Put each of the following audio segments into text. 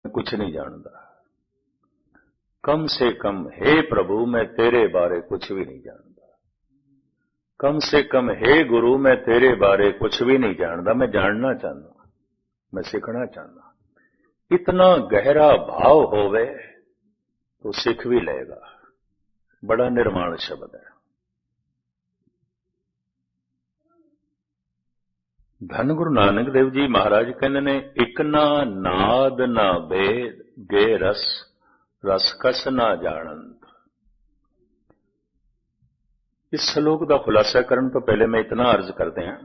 कुछ नहीं जानता। कम से कम हे प्रभु मैं तेरे बारे कुछ भी नहीं जानता। कम से कम हे गुरु मैं तेरे बारे कुछ भी नहीं जानता। मैं जानना चाहता, मैं सीखना चाहता। इतना गहरा भाव होवे तो सीख भी लेगा। बड़ा निर्माण शब्द है। धन गुरु नानक देव जी महाराज कहते ने, इक ना नाद ना भेद गे रस रस कस ना जानंत। इस श्लोक का खुलासा करने तो पहले मैं इतना अर्ज करते हैं,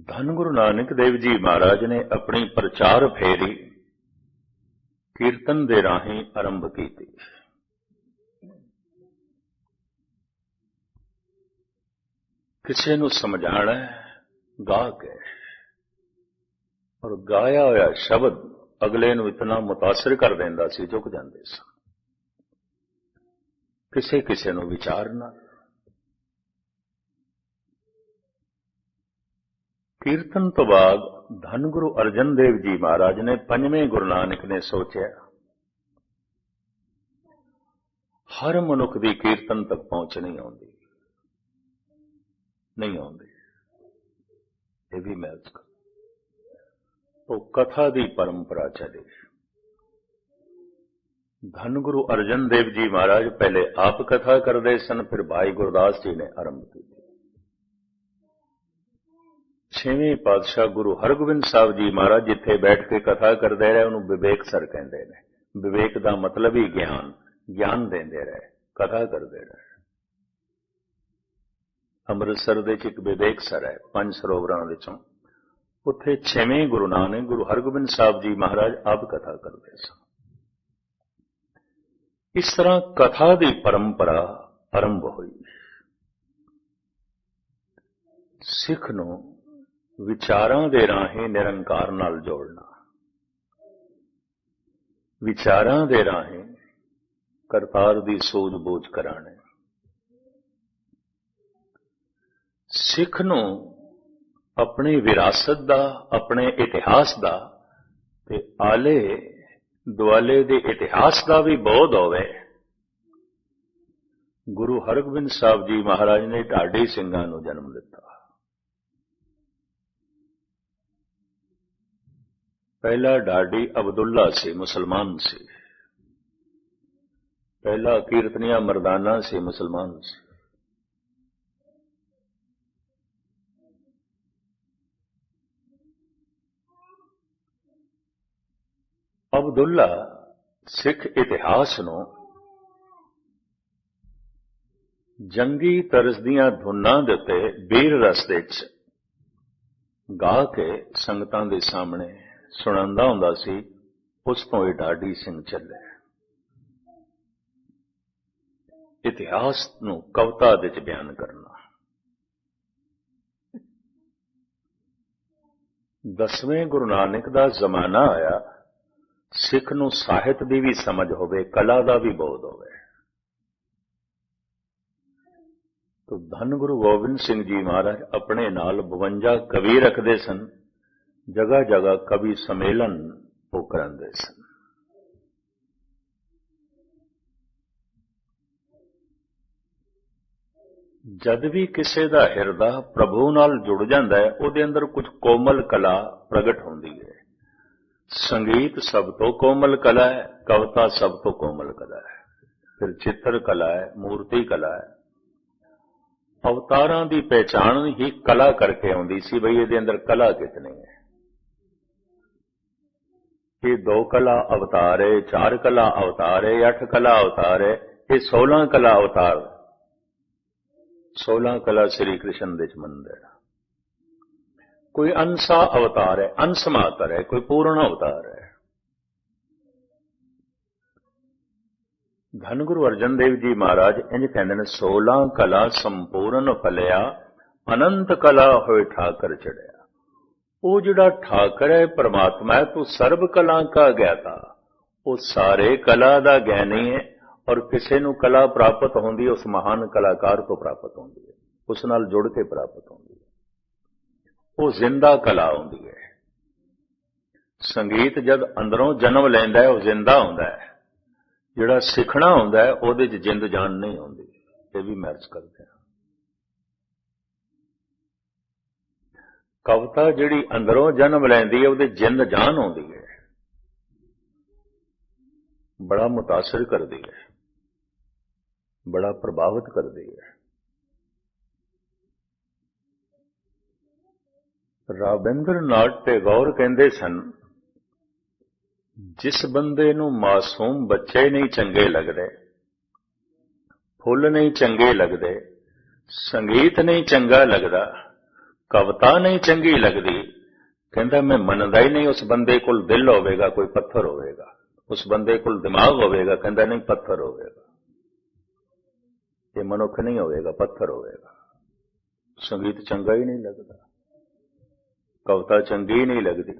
धन गुरु नानक देव जी महाराज ने अपनी प्रचार फेरी कीर्तन दे राही आरंभ की थी। किसी नूं समझाना गा के, और गाया होया शब्द अगले नूं इतना मुतासिर कर देंदा सी, झुक जांदे सन। किसे किसे नूं विचारना। कीर्तन तो बाद धन गुरु अर्जन देव जी महाराज ने, पंजवें गुरु नानक ने सोचा, हर मनुख की कीर्तन तक पहुंच नहीं आती, नहीं आती। ये भी मैं तो कथा की परंपरा चली। धन गुरु अर्जन देव जी महाराज पहले आप कथा करते सन, फिर भाई गुरदास जी ने आरंभ की। छेवें पातशाह गुरु हरगोबिंद साहब जी महाराज जिथे बैठ के कथा करते रहे, उन्होंने विवेक सर कहते हैं। विवेक का मतलब ही ज्ञान, ज्ञान देंदे रहे, कथा करते रहे। अमृतसर दे एक विवेक सर है, 5 सरोवरां विचों। उत्थे छेवें गुरु नानक गुरु हरगोबिंद साहब जी महाराज आप कथा करते सन। इस तरह कथा की परंपरा आरंभ हुई। सिख नूं विचारां दे राहें निरंकार नाल जोड़ना, विचारां दे राहें करतार दी सूझ-बूझ कराने। सिख नूं अपनी विरासत दा, अपने इतिहास दा ते आले दुआले दे इतिहास दा भी बोध होवे। गुरु हरगोबिंद साहब जी महाराज ने ढाडी ਸਿੰਘਾਂ ਨੂੰ जन्म दिता। पहला ढाडी अब्दुल्ला से मुसलमान से, पहला कीर्तनिया मर्दाना से मुसलमान से। अब्दुल्ला सिख इतिहास नूं जंगी तरज दीआं धुनां दे उत्ते बीर रस दे विच गा के संगतां दे सामने सुणांदा हुंदा सी। उस तो ये ढाडी सिंह चले। इतिहास नूं कविता दे विच बयान करना। 10वें गुरु नानक दा जमाना आया, सिख नूं ਸਾਹਿਤ ਦੀ भी समझ होवे, कला का भी बोध होवे। तो धन गुरु गोबिंद सिंह जी महाराज अपने नाल 52 कवि रखते सन। जगह जगह कवि सम्मेलन वो करांदे सन। जद भी किसी का हिरदा प्रभु नाल जुड़ जाता है, उहदे अंदर कुछ कोमल कला प्रगट होंदी है। संगीत सब तो कोमल कला है, कविता सब तो कोमल कला है, फिर चित्र कला है, मूर्ति कला है। अवतारां दी पहचान ही कला करके आउंदी सी, बई इहदे अंदर कला कितनी है। ये 2 कला अवतार है, 4 कला अवतार है, 8 कला अवतार है, ये 16 कला अवतार। 16 कला श्री कृष्ण दे मंदिर। कोई अंशा अवतार है, अंश मात्र है, कोई पूर्ण अवतार है। धन गुरु अर्जन देव जी महाराज इंज कहते हैं, 16 कला संपूर्ण फलिया अनंत कला होए ठाकर चढ़िया। वो जिहड़ा ठाकर है परमात्मा है, तो सर्व कला का ज्ञाता, वो सारे कला का ज्ञानी है। और किसी नूं कला प्राप्त होंदी है, उस महान कलाकार को प्राप्त होंदी है, उस नाल जुड़ के प्राप्त होंदी है। वो जिंदा कला होंदी है। ਸੰਗੀਤ ਜਦ ਅੰਦਰੋਂ ਜਨਮ ਲੈਂਦਾ ਹੈ ਉਹ ਜ਼ਿੰਦਾ ਹੁੰਦਾ ਹੈ, ਜਿਹੜਾ ਸਿੱਖਣਾ ਹੁੰਦਾ ਹੈ ਉਹਦੇ 'ਚ ਜਿੰਦ ਜਾਨ ਨਹੀਂ ਆਉਂਦੀ। ਇਹ ਵੀ ਮੈਚ ਕਰਦੇ ਹਾਂ। ਕਵਿਤਾ ਜਿਹੜੀ ਅੰਦਰੋਂ ਜਨਮ ਲੈਂਦੀ ਹੈ ਉਹਦੇ ਜਿੰਦ ਜਾਨ ਆਉਂਦੀ ਹੈ, ਬੜਾ ਮੁਤਾਸਰ ਕਰਦੀ ਹੈ, ਬੜਾ ਪ੍ਰਭਾਵਿਤ ਕਰਦੀ ਹੈ। ਰਾਬਿੰਦਰਨਾਥ ਟੈਗੋਰ ਕਹਿੰਦੇ ਸਨ, ਜਿਸ ਬੰਦੇ ਨੂੰ ਮਾਸੂਮ ਬੱਚੇ ਨਹੀਂ ਚੰਗੇ ਲੱਗਦੇ, ਫੁੱਲ ਨਹੀਂ ਚੰਗੇ ਲੱਗਦੇ, ਸੰਗੀਤ ਨਹੀਂ ਚੰਗਾ ਲੱਗਦਾ, ਕਵਿਤਾ ਨਹੀਂ ਚੰਗੀ ਲੱਗਦੀ, ਕਹਿੰਦਾ ਮੈਂ ਮੰਨਦਾ ਹੀ ਨਹੀਂ ਉਸ ਬੰਦੇ ਕੋਲ ਦਿਲ ਹੋਵੇਗਾ, ਕੋਈ ਪੱਥਰ ਹੋਵੇਗਾ। ਉਸ ਬੰਦੇ ਕੋਲ ਦਿਮਾਗ ਹੋਵੇਗਾ, ਕਹਿੰਦਾ ਨਹੀਂ ਪੱਥਰ ਹੋਵੇਗਾ। ਇਹ ਮਨੁੱਖ ਨਹੀਂ ਹੋਵੇਗਾ, ਪੱਥਰ ਹੋਵੇਗਾ। ਸੰਗੀਤ ਚੰਗਾ ਹੀ ਨਹੀਂ ਲੱਗਦਾ, ਕਵਿਤਾ ਚੰਗੀ ਹੀ ਨਹੀਂ ਲੱਗਦੀ,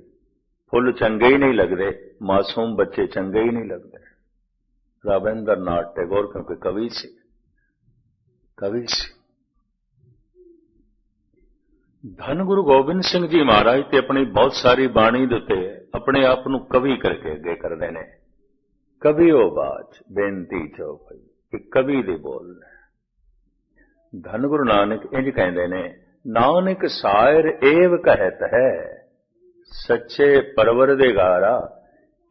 ਫੁੱਲ ਚੰਗੇ ਹੀ ਨਹੀਂ ਲੱਗਦੇ, ਮਾਸੂਮ ਬੱਚੇ ਚੰਗੇ ਹੀ ਨਹੀਂ ਲੱਗਦੇ। ਰਾਬਿੰਦਰਨਾਥ ਟੈਗੋਰ ਕਿਉਂਕਿ ਕਵੀ ਸੀ, ਕਵੀ ਸੀ। ਧੰਨ ਗੁਰੂ ਗੋਬਿੰਦ ਸਿੰਘ ਜੀ ਮਹਾਰਾਜ ਤੇ ਆਪਣੀ ਬਹੁਤ ਸਾਰੀ ਬਾਣੀ ਦੇ ਉੱਤੇ ਆਪਣੇ ਆਪ ਨੂੰ ਕਵੀ ਕਰਕੇ ਅੱਗੇ ਕਰਦੇ ਨੇ। ਕਵੀਓ ਬਾਚ ਬੇਨਤੀ ਚੌਪਈ, ਇਹ ਕਵੀ ਦੇ ਬੋਲ ਨੇ। ਧੰਨ ਗੁਰੂ ਨਾਨਕ ਇੰਜ ਕਹਿੰਦੇ ਨੇ, ਨਾਨਕ ਸਾਇਰ ਏਵ ਕਹਿਤ ਹੈ ਸੱਚੇ ਪਰਵਰਦਿਗਾਰਾ।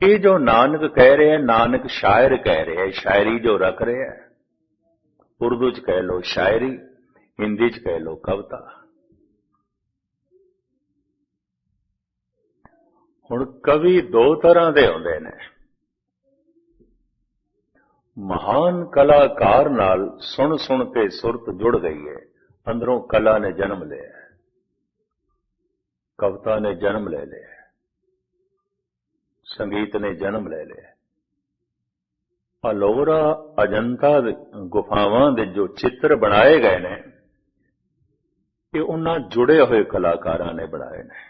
ਇਹ ਜੋ ਨਾਨਕ ਕਹਿ ਰਿਹਾ, ਨਾਨਕ ਸ਼ਾਇਰ ਕਹਿ ਰਿਹਾ, ਸ਼ਾਇਰੀ ਜੋ ਰਖ ਰਿਹਾ, ਉਰਦੂ ਚ ਕਹਿ ਲੋ ਸ਼ਾਇਰੀ, ਹਿੰਦੀ ਚ ਕਹਿ ਲੋ ਕਵਿਤਾ। ਹੁਣ ਕਵੀ ਦੋ ਤਰ੍ਹਾਂ ਦੇ ਹੁੰਦੇ ਨੇ। ਮਹਾਨ ਕਲਾਕਾਰ ਨਾਲ ਸੁਣ ਸੁਣ ਕੇ ਸੁਰਤ ਜੁੜ ਗਈ ਹੈ, ਅੰਦਰੋਂ ਕਲਾ ਨੇ ਜਨਮ ਲਿਆ, ਕਵਿਤਾ ਨੇ ਜਨਮ ਲੈ ਲਿਆ, ਸੰਗੀਤ ਨੇ ਜਨਮ ਲੈ ਲਿਆ। ਅਲੋਰਾ ਅਜੰਤਾ ਗੁਫਾਵਾਂ ਦੇ ਜੋ ਚਿੱਤਰ ਬਣਾਏ ਗਏ ਨੇ, ਇਹ ਉਹਨਾਂ ਜੁੜੇ ਹੋਏ ਕਲਾਕਾਰਾਂ ਨੇ ਬਣਾਏ ਨੇ।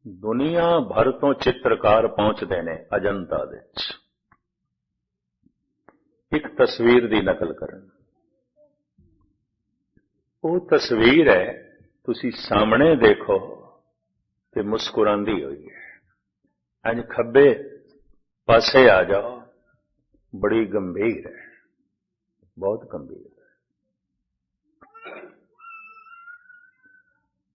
ਦੁਨੀਆ ਭਰ ਤੋਂ ਚਿੱਤਰਕਾਰ ਪਹੁੰਚਦੇ ਨੇ ਅਜੰਤਾ ਦੇ ਵਿੱਚ ਇੱਕ ਤਸਵੀਰ ਦੀ ਨਕਲ ਕਰਨ। ਉਹ ਤਸਵੀਰ ਹੈ, ਤੁਸੀਂ ਸਾਹਮਣੇ ਦੇਖੋ ਤੇ ਮੁਸਕਰਾਉਂਦੀ ਹੋਈ ਹੈ। ਅੱਜ ਖੱਬੇ ਪਾਸੇ ਆ ਜਾਓ, ਬੜੀ ਗੰਭੀਰ ਹੈ, ਬਹੁਤ ਗੰਭੀਰ ਹੈ।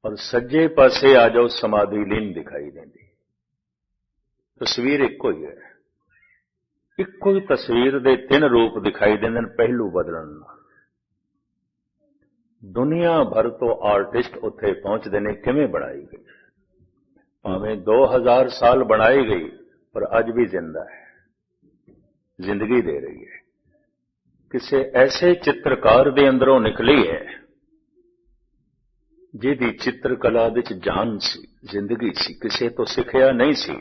ਔਰ ਸੱਜੇ ਪਾਸੇ ਆ ਜਾਓ, ਸਮਾਧੀ ਲੀਨ ਦਿਖਾਈ ਦਿੰਦੀ। ਤਸਵੀਰ ਇੱਕੋ ਹੀ ਹੈ, ਇੱਕੋ ਹੀ ਤਸਵੀਰ ਦੇ ਤਿੰਨ ਰੂਪ ਦਿਖਾਈ ਦਿੰਦੇ ਨੇ ਪਹਿਲੂ ਬਦਲਣ ਨਾਲ। ਦੁਨੀਆ ਭਰ ਤੋਂ ਆਰਟਿਸਟ ਉੱਥੇ ਪਹੁੰਚਦੇ ਨੇ। ਕਿਵੇਂ ਬਣਾਈ ਗਈ? ਭਾਵੇਂ 2000 ਸਾਲ ਬਣਾਈ ਗਈ, ਪਰ ਅੱਜ ਵੀ ਜ਼ਿੰਦਾ ਹੈ, ਜ਼ਿੰਦਗੀ ਦੇ ਰਹੀ ਹੈ। ਕਿਸੇ ਐਸੇ ਚਿੱਤਰਕਾਰ ਦੇ ਅੰਦਰੋਂ ਨਿਕਲੀ ਹੈ ਜਿਹਦੀ ਚਿੱਤਰਕਲਾ ਵਿੱਚ ਜਾਨ ਸੀ, ਜ਼ਿੰਦਗੀ ਸੀ, ਕਿਸੇ ਤੋਂ ਸਿੱਖਿਆ ਨਹੀਂ ਸੀ।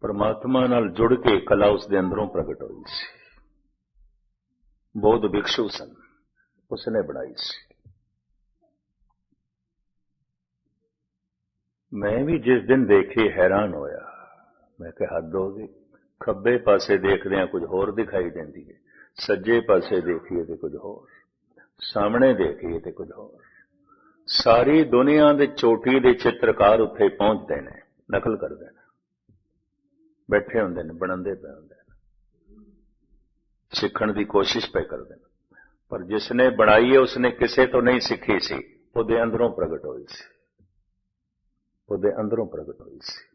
ਪਰਮਾਤਮਾ ਨਾਲ ਜੁੜ ਕੇ ਕਲਾ ਉਸ ਦੇ ਅੰਦਰੋਂ ਪ੍ਰਗਟ ਹੋਈ ਸੀ। ਬੌਧ ਭਿਕਸ਼ੂ ਸਨ, ਉਸਨੇ ਬਣਾਈ ਸੀ। ਮੈਂ ਵੀ ਜਿਸ ਦਿਨ ਦੇਖੀ ਹੈਰਾਨ ਹੋਇਆ। ਮੈਂ ਕਿਹਾ ਹੱਦ ਹੋ ਗਈ, ਖੱਬੇ ਪਾਸੇ ਦੇਖਦਿਆਂ ਕੁਝ ਹੋਰ ਦਿਖਾਈ ਦਿੰਦੀ ਹੈ, ਸੱਜੇ ਪਾਸੇ ਦੇਖੀਏ ਤੇ ਕੁਝ ਹੋਰ, ਸਾਹਮਣੇ ਦੇਖੀਏ ਤੇ ਕੁਝ ਹੋਰ। ਸਾਰੀ ਦੁਨੀਆ ਦੇ ਚੋਟੀ ਦੇ ਚਿੱਤਰਕਾਰ ਉੱਥੇ ਪਹੁੰਚਦੇ ਨੇ, ਨਕਲ ਕਰਦੇ ਨੇ, ਬੈਠੇ ਹੁੰਦੇ ਨੇ, ਬਣਾਉਂਦੇ ਪਏ ਹੁੰਦੇ ਨੇ, ਸਿੱਖਣ ਦੀ ਕੋਸ਼ਿਸ਼ ਪਏ ਕਰਦੇ ਨੇ। ਪਰ ਜਿਸ ਨੇ ਬਣਾਈ ਹੈ ਉਸਨੇ ਕਿਸੇ ਤੋਂ ਨਹੀਂ ਸਿੱਖੀ ਸੀ, ਉਹਦੇ ਅੰਦਰੋਂ ਪ੍ਰਗਟ ਹੋਈ ਸੀ, ਉਹਦੇ ਅੰਦਰੋਂ ਪ੍ਰਗਟ ਹੋਈ ਸੀ।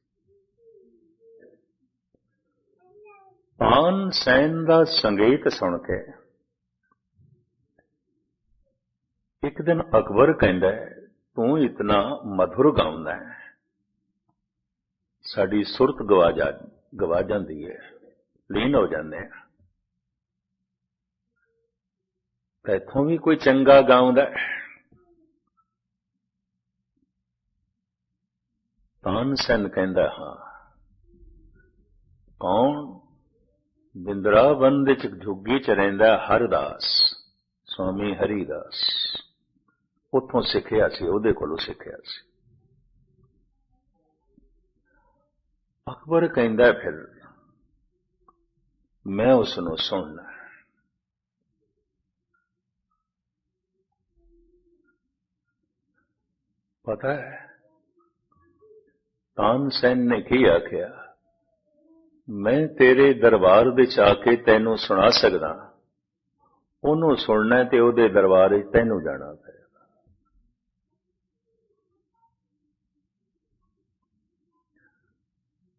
ਤਾਨਸੈਨ ਦਾ ਸੰਗੀਤ ਸੁਣ ਕੇ ਇੱਕ ਦਿਨ ਅਕਬਰ ਕਹਿੰਦਾ, ਤੂੰ ਇਤਨਾ ਮਧੁਰ ਗਾਉਂਦਾ ਹੈ, ਸਾਡੀ ਸੁਰਤ ਗਵਾ ਜਾਂਦੀ ਹੈ, ਲੀਨ ਹੋ ਜਾਂਦੇ ਆ। ਇੱਥੋਂ ਵੀ ਕੋਈ ਚੰਗਾ ਗਾਉਂਦਾ? ਤਾਨਸੈਨ ਕਹਿੰਦਾ, ਹਾਂ। ਕੌਣ? ਬਿੰਦਰਾਵਨ ਦੇ ਝੁੱਗੀ ਚ ਰਹਿੰਦਾ ਹਰਦਾਸ, ਸਵਾਮੀ ਹਰੀਦਾਸ। ਉੱਥੋਂ ਸਿੱਖਿਆ ਸੀ, ਉਹਦੇ ਕੋਲੋਂ ਸਿੱਖਿਆ ਸੀ। ਅਕਬਰ ਕਹਿੰਦਾ, ਫਿਰ ਮੈਂ ਉਸ ਨੂੰ ਸੁਣਨਾ। ਪਤਾ ਹੈ, तानसेन ने की आख्या, मैं तेरे दरबार विच आके तैनू सुना सकदा, ਉਹਨੂੰ ਸੁਣਨਾ ਤੇ ਉਹਦੇ ਦਰਬਾਰ ਵਿੱਚ ਤੈਨੂੰ ਜਾਣਾ ਪਏਗਾ।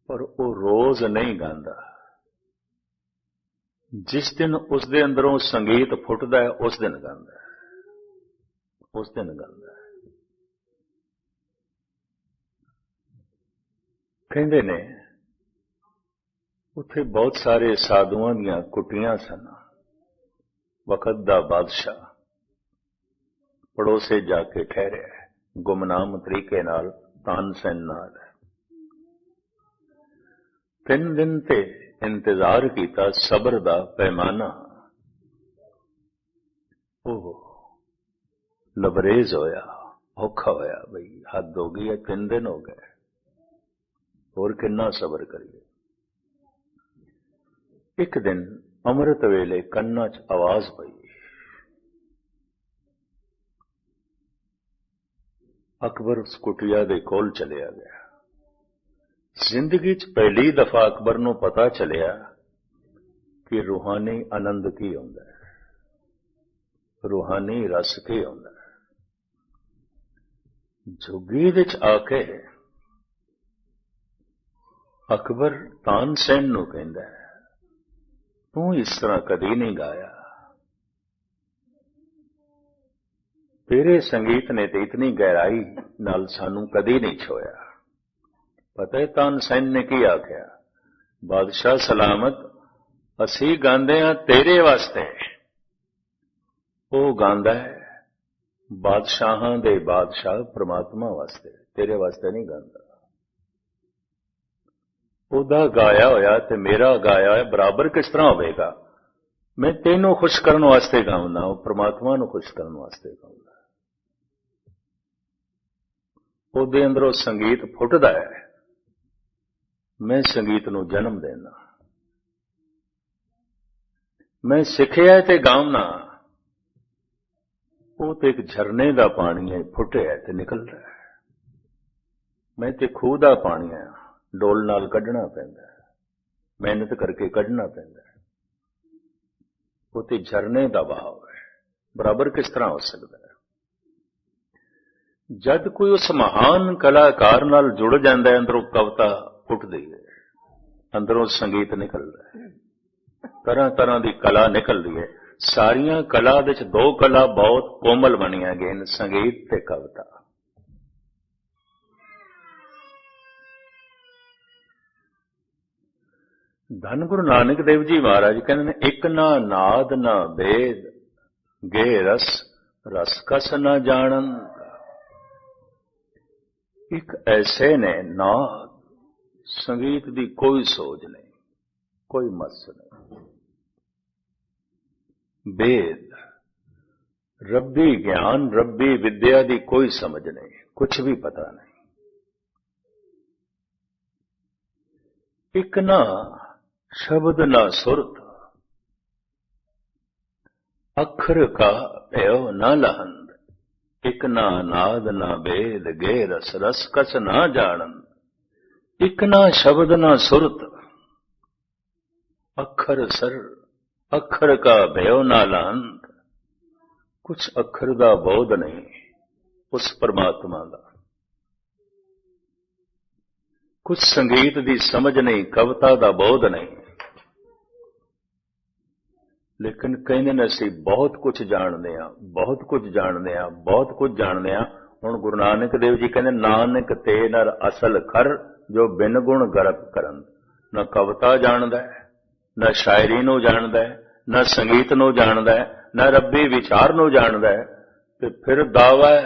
ਪਰ ਉਹ ਰੋਜ਼ ਨਹੀਂ ਗਾਉਂਦਾ। ਜਿਸ ਦਿਨ ਉਸ ਦੇ ਅੰਦਰੋਂ ਸੰਗੀਤ ਫੁੱਟਦਾ ਹੈ ਉਸ ਦਿਨ ਗਾਉਂਦਾ ਹੈ, ਉਸ ਦਿਨ ਗਾਉਂਦਾ ਹੈ। ਕਹਿੰਦੇ ਨੇ ਉੱਥੇ ਬਹੁਤ ਸਾਰੇ ਸਾਧੂਆਂ ਦੀਆਂ ਕੁਟੀਆਂ ਸਨ। वक़्त दा बादशाह पड़ोसे जाके ठहरिया है, गुमनाम तरीके नाल तानसेन नाल। 3 दिन ते इंतजार किया, सबर दा पैमाना ओह लबरेज होया, औखा होया। बई हद हो गई है, 3 दिन हो गए, और किन्ना सबर करिए। एक दिन अमृत वेले कन्ना च आवाज पई, अकबर उस कुटिया दे कोल चलिया गया। जिंदगी च पहली दफा अकबर नूं पता चलिया कि रूहानी आनंद की हुंदा है, रूहानी रस की हुंदा है। झुग्गी विच आके अकबर तानसेन नूं कहंदा है, तू इस तरह कदी नहीं गाया, तेरे संगीत ने तो इतनी गहराई नाल सानू कदी नहीं छोया। पता है तानसेन ने की आख्या, बादशाह सलामत, असी गांदे हां तेरे वास्ते, वो गांदा है बादशाहां दे बादशाह परमात्मा वास्ते, तेरे वास्ते नहीं गांदा। ਉਹਦਾ गाया होया ते मेरा गाया होया बराबर किस तरह होगा। मैं तेनों खुश करने वास्ते गाऊंगा, परमात्मा नूं खुश करने वास्ते गाऊंगा। ਉਹਦੇ अंदरों संगीत फुटदा है, मैं संगीत नूं जन्म देना। मैं सिखिया ते गाऊंगा, वो तो एक झरने का पानी है, फुटिया ते निकल रहा है। मैं ते खूह दा पानी है, डोल नाल कढ़ना पैंदा है, मेहनत करके कढ़ना पैंदा है। वो तो झरने का बहाव है, बराबर किस तरह हो सकता है। जद कोई उस महान कलाकार नाल जुड़ जाता है, अंदरों कविता फुटदी है, अंदरों संगीत निकल रहा है, तरह तरह की कला निकल रही है। सारियां कला विच 2 कला बहुत कोमल बनिया गई, संगीत ते कविता। धन गुरु नानक देव जी महाराज कहते हैं, एक ना नाद ना वेद गे रस, रस कस न जानन। एक ऐसे ने नाद, संगीत दी कोई सोच नहीं, कोई मस नहीं। वेद, रब्बी ज्ञान, रब्बी विद्या दी कोई समझ नहीं, कुछ भी पता नहीं। एक ना शब्द ना सुरत, अखर का भय न लहंद। एक ना नाद ना वेद गे रस, रस कस ना जानन। एक ना शब्द ना सुरत, अखर सर, अखर का भय न लहंद। कुछ अखर का बोध नहीं उस परमात्मा का, कुछ संगीत की समझ नहीं, कविता का बोध नहीं। लेकिन कहने ने असी बहुत कुछ जानते हैं, बहुत कुछ जानते हैं, बहुत कुछ जानते हैं। हुण गुरु नानक देव जी कहते, नानक ते नर असल खर, जो बिन गुण गरक करन। न कविता जानदा है, न शायरी नूं जानदा है, न संगीत नूं जानदा है, न रब्बी विचार नूं जानदा है, ते फिर दावा है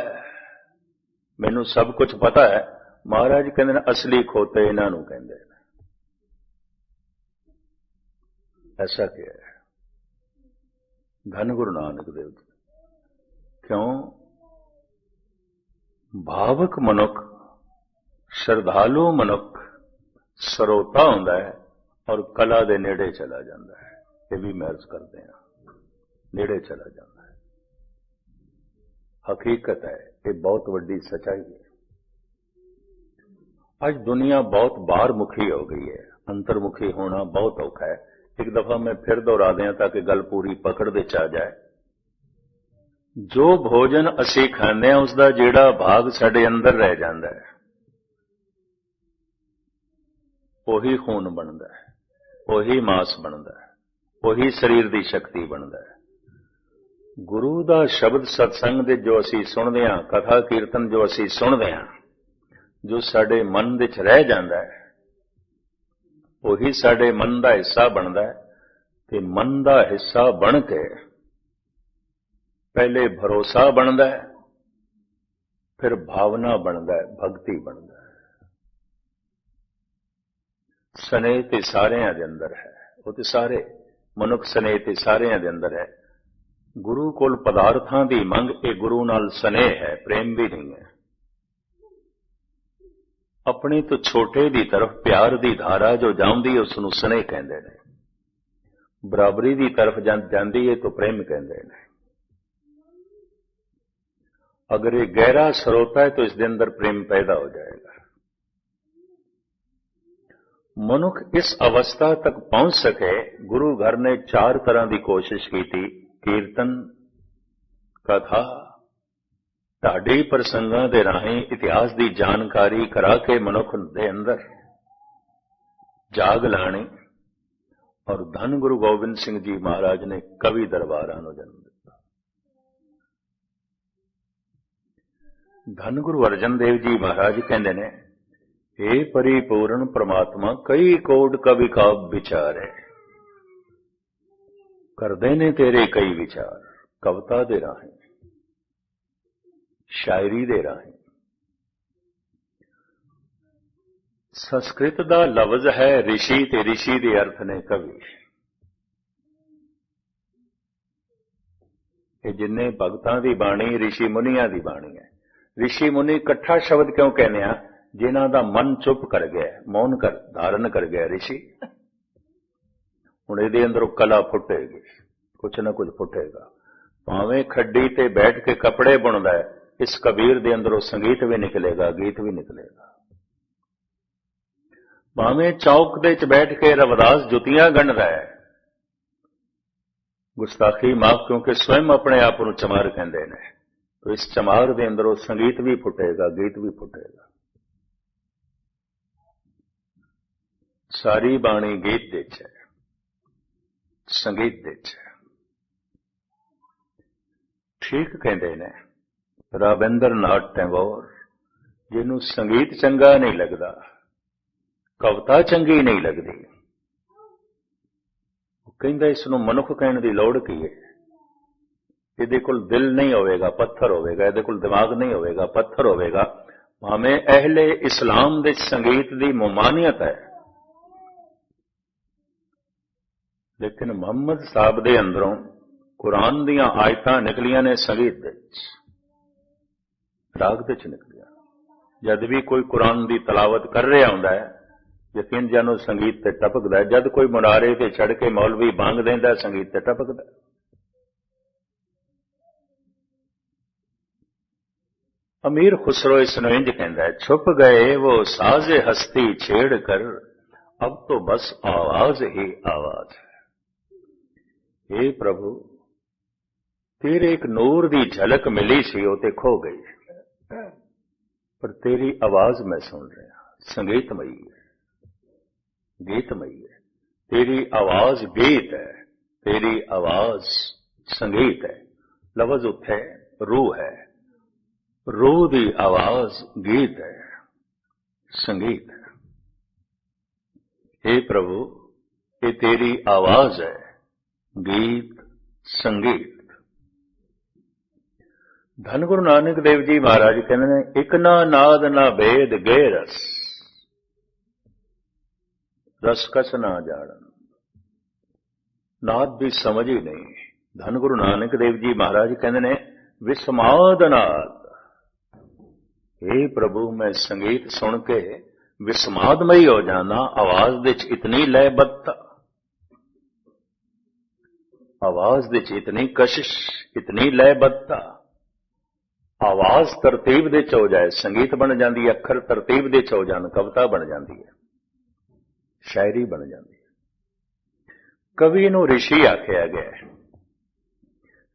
मैनूं सब कुछ पता है। महाराज कहते हैं, असली खोते इन्हां नूं कहंदे ने। ऐसा क्या है धन गुरु नानक देव जी। क्यों? भावक मनुख, श्रद्धालु मनुख सरोता हुंदा है और कला दे नेड़े चला जाता है। ये भी महर्ज करते हैं, नेड़े चला जाता है। हकीकत है, ये बहुत वड्डी सच्चाई है। आज दुनिया बहुत बाहर मुखी हो गई है, अंतर्मुखी होना बहुत औखा है। एक दफा मैं फिर दोहरा दें ताकि गल पूरी पकड़ दे च आ जाए। जो भोजन असी खाने हैं उसका जिहड़ा भाग साडे अंदर रह जाता है वही खून बनता है, वही मांस बनता है, वही शरीर की शक्ति बनता है। गुरु का शब्द सत्संग दे जो असी सुनते हैं, कथा कीर्तन जो असी सुनते हैं, जो साडे मन विच रह जाता है वही साडे मन का हिस्सा बनता है। ते मन का हिस्सा बन के पहले भरोसा बनता है, फिर भावना बनता है, भक्ति बनता है। स्नेह ते सारिਆਂ ਦੇ अंदर है, वो तो सारे मनुख स्नेह ते सारिਆਂ ਦੇ अंदर है। गुरु कोल पदार्थां दी मंग ये गुरु नाल स्नेह है, प्रेम भी नहीं है। अपने तो छोटे दी तरफ प्यार दी धारा जो जांदी उसनू स्नेह कहंदे ने, बराबरी दी तरफ जांदी है तो प्रेम कहंदे ने। अगर ये गहरा स्रोता है तो इसके अंदर प्रेम पैदा हो जाएगा। मनुख इस अवस्था तक पहुंच सके, गुरु घर ने 4 तरह की कोशिश की थी। कीर्तन, कथा, ढाडी प्रसंगां दे राहीं इतिहास की जानकारी करा के मनुख दे अंदर जाग लानी, और धन गुरु गोबिंद सिंह जी महाराज ने कवि दरबारां नूं जन्म दिता। धन गुरु अर्जन देव जी महाराज कहंदे ने, हे परिपूर्ण परमात्मा कई कोट कवि काव्य विचारे, करदे ने तेरे कई विचार, कविता दे राहीं, शायरी दे राहीं। संस्कृत दा लफ्ज है ऋषि, ते ऋषि दे अर्थ ने कवि। ये जिन्ने भगतां दी बाणी ऋषि मुनियां दी बाणी है। ऋषि मुनि इकट्ठा शब्द क्यों कहने आ? जिन्हां दा मन चुप कर गया, मौन कर धारण कर गया ऋषि। हुण इहदे अंदरों कला फुटेगी, कुछ ना कुछ फुटेगा। भावें खड्डी ते बैठ के कपड़े बुनदा है, इस कबीर दे अंदरों संगीत भी निकलेगा, गीत भी निकलेगा। भावें चौक दे च बैठ के रविदास जुतियां गण रहा है, गुस्ताखी माफ क्योंकि स्वयं अपने आप को चमार कहते हैं, तो इस चमार दे अंदरों संगीत भी फुटेगा, गीत भी फुटेगा। सारी बाणी गीत दे च है, संगीत दे च है। ठीक कहते ने राबिंद्र नाथ टैगोर, जिन्हों संगीत चंगा नहीं लगता, कविता चंगी नहीं लगती, कहंदा इसनूं मनुख कहने की लोड़ की है। इहदे कोल दिल नहीं होवेगा, पत्थर होवेगा। इहदे कोल दिमाग नहीं होवेगा, पत्थर होवेगा। भावें अहले इस्लाम दे संगीत की ममानियत है, लेकिन मुहम्मद साहब दे अंदरों कुरान दीयां आयतां निकलियां ने संगीत दे राग दे च निकलियां। जद भी कोई कुरान की तलावत कर रहा हुंदा है, यकीन जानो संगीत ते टपकदा है। जद कोई मुनारे ते चढ़ के मौलवी बांग देंदा, संगीत ते टपकदा। अमीर खुसरो इसनूं इंज कहंदा है, छुप गए वो साज़े हस्ती छेड़ कर, अब तो बस आवाज ही आवाज है। हे प्रभु, तेरे एक नूर दी झलक मिली सी, वो ते खो गई, पर तेरी आवाज मैं सुन रहा। संगीतमयी है, गीतमयी है। तेरी आवाज गीत है, तेरी आवाज संगीत है। लफ्ज उत्थे रूह है, रूह दी आवाज गीत है, संगीत है। हे प्रभु, ये तेरी आवाज है, गीत संगीत। धन गुरु नानक देव जी महाराज कहते हैं, एक ना नाद ना भेद गे रस, रस कस ना जाड़न। नाद भी समझ ही नहीं। धन गुरु नानक देव जी महाराज कहते हैं, विस्माद नाद। हे प्रभु, मैं संगीत सुन के विस्मादमयी हो जाना। आवाज दे च इतनी लयबद्धता, आवाज दे च इतनी कशिश, इतनी लयबद्धता, ਆਵਾਜ਼ ਤਰਤੀਬ ਦੇ ਚ ਹੋ ਜਾਏ, ਸੰਗੀਤ ਬਣ ਜਾਂਦੀ ਹੈ, ਅੱਖਰ ਤਰਤੀਬ ਦੇ ਚ ਹੋ ਜਾਣ, ਕਵਿਤਾ ਬਣ ਜਾਂਦੀ ਹੈ, ਸ਼ਾਇਰੀ ਬਣ ਜਾਂਦੀ ਹੈ। ਕਵੀ ਨੂੰ ਰਿਸ਼ੀ ਆਖਿਆ ਗਿਆ ਹੈ।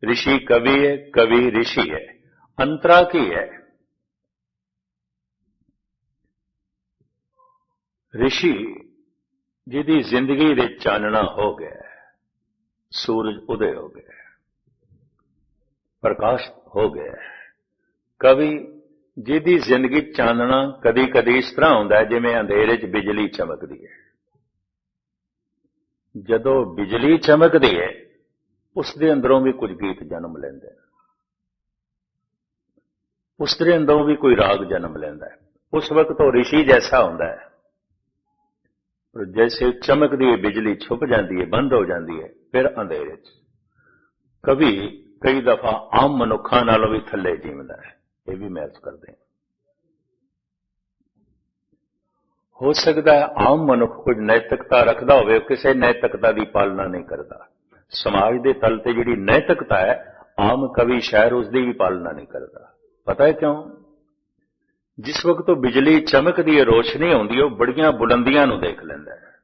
ਰਿਸ਼ੀ ਕਵੀ ਹੈ, ਕਵੀ ਰਿਸ਼ੀ ਹੈ। ਅੰਤਰਾ ਕੀ ਹੈ? ਰਿਸ਼ੀ ਜਿਹਦੀ ਜ਼ਿੰਦਗੀ ਦੇ ਚਾਨਣਾ ਹੋ ਗਿਆ, ਸੂਰਜ ਉਦੇ ਹੋ ਗਿਆ, ਪ੍ਰਕਾਸ਼ ਹੋ ਗਿਆ। ਕਵੀ ਜਿਹਦੀ ਜ਼ਿੰਦਗੀ ਚਾਨਣਾ ਕਦੀ ਕਦੀ ਇਸ ਤਰ੍ਹਾਂ ਹੁੰਦਾ ਹੈ ਜਿਵੇਂ ਅੰਧੇਰੇ 'ਚ ਬਿਜਲੀ ਚਮਕਦੀ ਹੈ। ਜਦੋਂ ਬਿਜਲੀ ਚਮਕਦੀ ਹੈ, ਉਸ ਦੇ ਅੰਦਰੋਂ ਵੀ ਕੁਝ ਗੀਤ ਜਨਮ ਲੈਂਦੇ ਨੇ, ਉਸ ਦੇ ਅੰਦਰੋਂ ਵੀ ਕੋਈ ਰਾਗ ਜਨਮ ਲੈਂਦਾ ਹੈ। ਉਸ ਵਕਤ ਉਹ ਰਿਸ਼ੀ ਜੈਸਾ ਹੁੰਦਾ ਹੈ। ਪਰ ਜੈਸੇ ਚਮਕਦੀ ਹੈ ਬਿਜਲੀ ਛੁਪ ਜਾਂਦੀ ਹੈ, ਬੰਦ ਹੋ ਜਾਂਦੀ ਹੈ, ਫਿਰ ਅੰਧੇਰੇ 'ਚ ਕਵੀ ਕਈ ਦਫਾ ਆਮ ਮਨੁੱਖਾਂ ਨਾਲੋਂ ਵੀ ਥੱਲੇ ਜੀਵਦਾ ਹੈ। ਇਹ ਵੀ ਮਹਿਸੂਸ ਕਰਦੇ ਹਾਂ। ਹੋ ਸਕਦਾ ਹੈ ਆਮ ਮਨੁੱਖ ਕੁਝ ਨੈਤਿਕਤਾ ਰੱਖਦਾ ਹੋਵੇ, ਕਿਸੇ ਨੈਤਿਕਤਾ ਦੀ ਪਾਲਣਾ ਨਹੀਂ ਕਰਦਾ। ਸਮਾਜ ਦੇ ਤਲ ਤੇ ਜਿਹੜੀ ਨੈਤਿਕਤਾ ਹੈ, ਆਮ ਕਵੀ ਸ਼ਾਇਰ ਉਸ ਦੀ ਵੀ ਪਾਲਣਾ ਨਹੀਂ ਕਰਦਾ। ਪਤਾ ਹੈ ਕਿਉਂ? ਜਿਸ ਵਕਤ ਉਹ ਬਿਜਲੀ ਚਮਕਦੀ ਹੈ, ਰੋਸ਼ਨੀ ਆਉਂਦੀ ਹੈ, ਉਹ ਬੜੀਆਂ ਬੁਲੰਦੀਆਂ ਨੂੰ ਦੇਖ ਲੈਂਦਾ ਹੈ,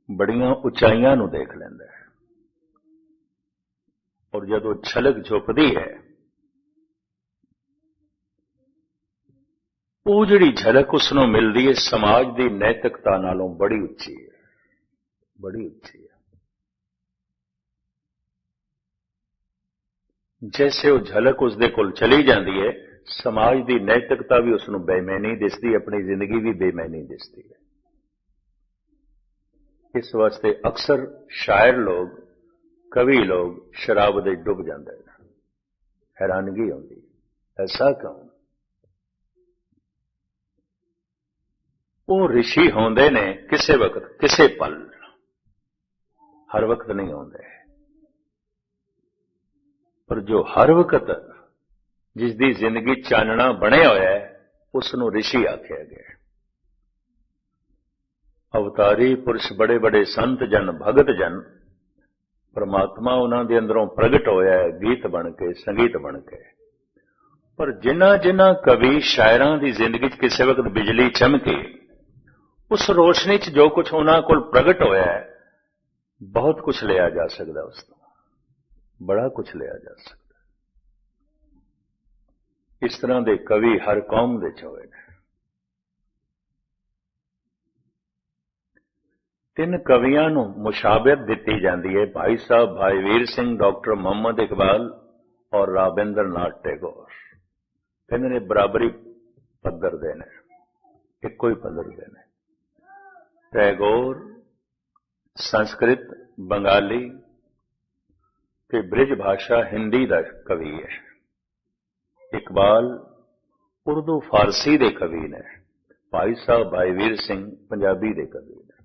ਬੜੀਆਂ ਉਚਾਈਆਂ ਨੂੰ ਦੇਖ ਲੈਂਦਾ ਹੈ। ਔਰ ਜਦੋਂ ਛਲਕ ਝੁੱਪਦੀ ਹੈ, ਉਹ ਜਿਹੜੀ ਝਲਕ ਉਸ ਨੂੰ ਮਿਲਦੀ ਹੈ, ਸਮਾਜ ਦੀ ਨੈਤਿਕਤਾ ਨਾਲੋਂ ਬੜੀ ਉੱਚੀ ਹੈ, ਬੜੀ ਉੱਚੀ ਹੈ। ਜੈਸੇ ਉਹ ਝਲਕ ਉਸ ਦੇ ਕੋਲ ਚਲੀ ਜਾਂਦੀ ਹੈ, ਸਮਾਜ ਦੀ ਨੈਤਿਕਤਾ ਵੀ ਉਸ ਨੂੰ ਬੇਮੈਨੀ ਦਿਸਦੀ, ਆਪਣੀ ਜ਼ਿੰਦਗੀ ਵੀ ਬੇਮੈਨੀ ਦਿਸਦੀ ਹੈ। ਇਸ ਵਾਸਤੇ ਅਕਸਰ ਸ਼ਾਇਰ ਲੋਗ, ਕਵੀ ਲੋਗ ਸ਼ਰਾਬ ਦੇ ਡੁੱਬ ਜਾਂਦੇ ਨੇ। ਹੈਰਾਨਗੀ ਹੁੰਦੀ, ਐਸਾ ਕਿਉਂ? ਉਹ ਰਿਸ਼ੀ ਹੁੰਦੇ ਨੇ ਕਿਸੇ ਵਕਤ, ਕਿਸੇ ਪਲ, ਹਰ ਵਕਤ ਨਹੀਂ ਹੁੰਦੇ। ਪਰ ਜੋ ਹਰ ਵਕਤ ਜਿਸ ਦੀ ਜ਼ਿੰਦਗੀ ਚਾਨਣਾ ਬਣਿਆ ਹੋਇਆ ਹੈ, ਉਸ ਨੂੰ ਰਿਸ਼ੀ ਆਖਿਆ ਗਿਆ। ਅਵਤਾਰੀ ਪੁਰਸ਼, ਬੜੇ ਬੜੇ ਸੰਤ ਜਨ, ਭਗਤ ਜਨ, ਪਰਮਾਤਮਾ ਉਹਨਾਂ ਦੇ ਅੰਦਰੋਂ ਪ੍ਰਗਟ ਹੋਇਆ ਹੈ, ਗੀਤ ਬਣ ਕੇ, ਸੰਗੀਤ ਬਣ ਕੇ। ਪਰ ਜਿਨ੍ਹਾਂ ਜਿਨ੍ਹਾਂ ਕਵੀ ਸ਼ਾਇਰਾਂ ਦੀ ਜ਼ਿੰਦਗੀ 'ਚ ਕਿਸੇ ਵਕਤ ਬਿਜਲੀ ਚਮਕੀ, ਉਸ ਰੋਸ਼ਨੀ 'ਚ ਜੋ ਕੁਝ ਉਹਨਾਂ ਕੋਲ ਪ੍ਰਗਟ ਹੋਇਆ ਹੈ, ਬਹੁਤ ਕੁਝ ਲਿਆ ਜਾ ਸਕਦਾ, ਉਸ ਤੋਂ ਬੜਾ ਕੁਝ ਲਿਆ ਜਾ ਸਕਦਾ। ਇਸ ਤਰ੍ਹਾਂ ਦੇ ਕਵੀ ਹਰ ਕੌਮ ਦੇ 'ਚ ਹੋਏ ਨੇ। 3 ਕਵੀਆਂ ਨੂੰ ਮੁਸ਼ਾਬਤ ਦਿੱਤੀ ਜਾਂਦੀ ਹੈ, ਭਾਈ ਸਾਹਿਬ ਭਾਈ ਵੀਰ ਸਿੰਘ, ਡਾਕਟਰ ਮੁਹੰਮਦ ਇਕਬਾਲ ਔਰ ਰਾਬਿੰਦਰ ਨਾਥ ਟੈਗੋਰ। 3 ਨੇ ਬਰਾਬਰੀ ਪੱਧਰ ਦੇ ਨੇ, ਇੱਕੋ ਹੀ ਪੱਧਰ ਦੇ ਨੇ। ਟੈਗੋਰ ਸੰਸਕ੍ਰਿਤ, ਬੰਗਾਲੀ ਤੇ ਬ੍ਰਿਜ ਭਾਸ਼ਾ ਹਿੰਦੀ ਦਾ ਕਵੀ ਹੈ। ਇਕਬਾਲ ਉਰਦੂ ਫਾਰਸੀ ਦੇ ਕਵੀ ਨੇ। ਭਾਈ ਸਾਹਿਬ ਭਾਈ ਵੀਰ ਸਿੰਘ ਪੰਜਾਬੀ ਦੇ ਕਵੀ ਨੇ।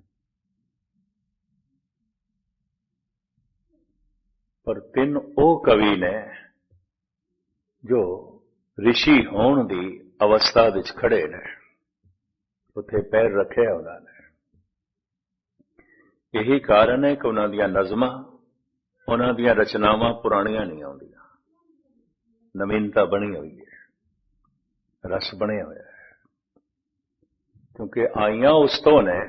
ਪਰ 3 ਉਹ ਕਵੀ ਨੇ ਜੋ ਰਿਸ਼ੀ ਹੋਣ ਦੀ ਅਵਸਥਾ ਵਿੱਚ ਖੜੇ ਨੇ, ਉੱਥੇ ਪੈਰ ਰੱਖਿਆ ਉਹਨਾਂ ਨੇ। ਇਹੀ ਕਾਰਨ ਹੈ ਕਿ ਉਹਨਾਂ ਦੀਆਂ ਨਜ਼ਮਾਂ, ਉਹਨਾਂ ਦੀਆਂ ਰਚਨਾਵਾਂ ਪੁਰਾਣੀਆਂ ਨਹੀਂ ਆਉਂਦੀਆਂ, ਨਵੀਨਤਾ ਬਣੀ ਹੋਈ ਹੈ, ਰਸ ਬਣਿਆ ਹੋਇਆ ਹੈ। ਕਿਉਂਕਿ ਆਈਆਂ ਉਸ ਤੋਂ ਨੇ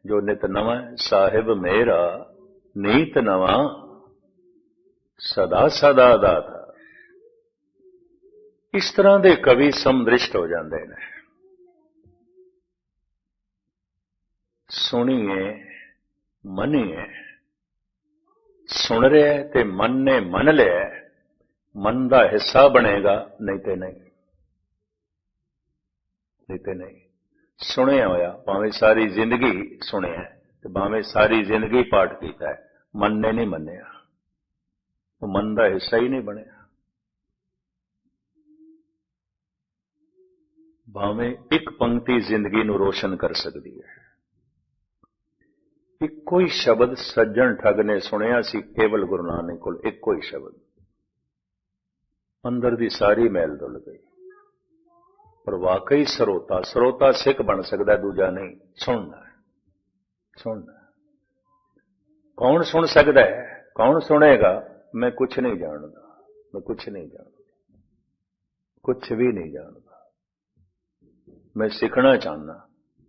ਜੋ ਨਿਤ ਨਵਾਂ, ਸਾਹਿਬ ਮੇਰਾ ਨੀਤ ਨਵਾਂ, ਸਦਾ ਸਦਾ ਦਾਤਾ। ਇਸ ਤਰ੍ਹਾਂ ਦੇ ਕਵੀ ਸਮਦ੍ਰਿਸ਼ਟ ਹੋ ਜਾਂਦੇ ਨੇ। ਸੁਣੀਏ ਮੰਨੀਏ, ਸੁਣ ਰਿਹਾ ਤੇ ਮਨ ਨੇ ਮੰਨ ਲਿਆ, ਮਨ ਦਾ ਹਿੱਸਾ ਬਣੇਗਾ, ਨਹੀਂ ਤੇ ਨਹੀਂ, ਨਹੀਂ ਤੇ ਨਹੀਂ। ਸੁਣਿਆ ਹੋਇਆ, ਭਾਵੇਂ ਸਾਰੀ ਜ਼ਿੰਦਗੀ ਸੁਣਿਆ ਤੇ ਭਾਵੇਂ ਸਾਰੀ ਜ਼ਿੰਦਗੀ ਪਾਠ ਕੀਤਾ, ਮਨ ਨੇ ਨਹੀਂ ਮੰਨਿਆ, ਉਹ ਮਨ ਦਾ ਹਿੱਸਾ ਹੀ ਨਹੀਂ ਬਣਿਆ। ਭਾਵੇਂ ਇੱਕ ਪੰਕਤੀ ਜ਼ਿੰਦਗੀ ਨੂੰ ਰੋਸ਼ਨ ਕਰ ਸਕਦੀ ਹੈ। ਇੱਕੋ ਹੀ ਸ਼ਬਦ ਸੱਜਣ ਠੱਗ ਨੇ ਸੁਣਿਆ ਸੀ ਕੇਵਲ ਗੁਰੂ ਨਾਨਕ ਕੋਲ, ਇੱਕੋ ਹੀ ਸ਼ਬਦ, ਅੰਦਰ ਦੀ ਸਾਰੀ ਮੈਲ ਧੁੱਲ ਗਈ। ਪਰ ਵਾਕਈ ਸਰੋਤਾ ਸਿੱਖ ਬਣ ਸਕਦਾ, ਦੂਜਾ ਨਹੀਂ। ਸੁਣਨਾ, ਸੁਣਨਾ। ਕੌਣ ਸੁਣ ਸਕਦਾ ਹੈ? ਕੌਣ ਸੁਣੇਗਾ? ਮੈਂ ਕੁਛ ਨਹੀਂ ਜਾਣਦਾ, ਮੈਂ ਕੁਛ ਨਹੀਂ ਜਾਣਦਾ। कुछ भी नहीं जानता। मैं सीखना चाहना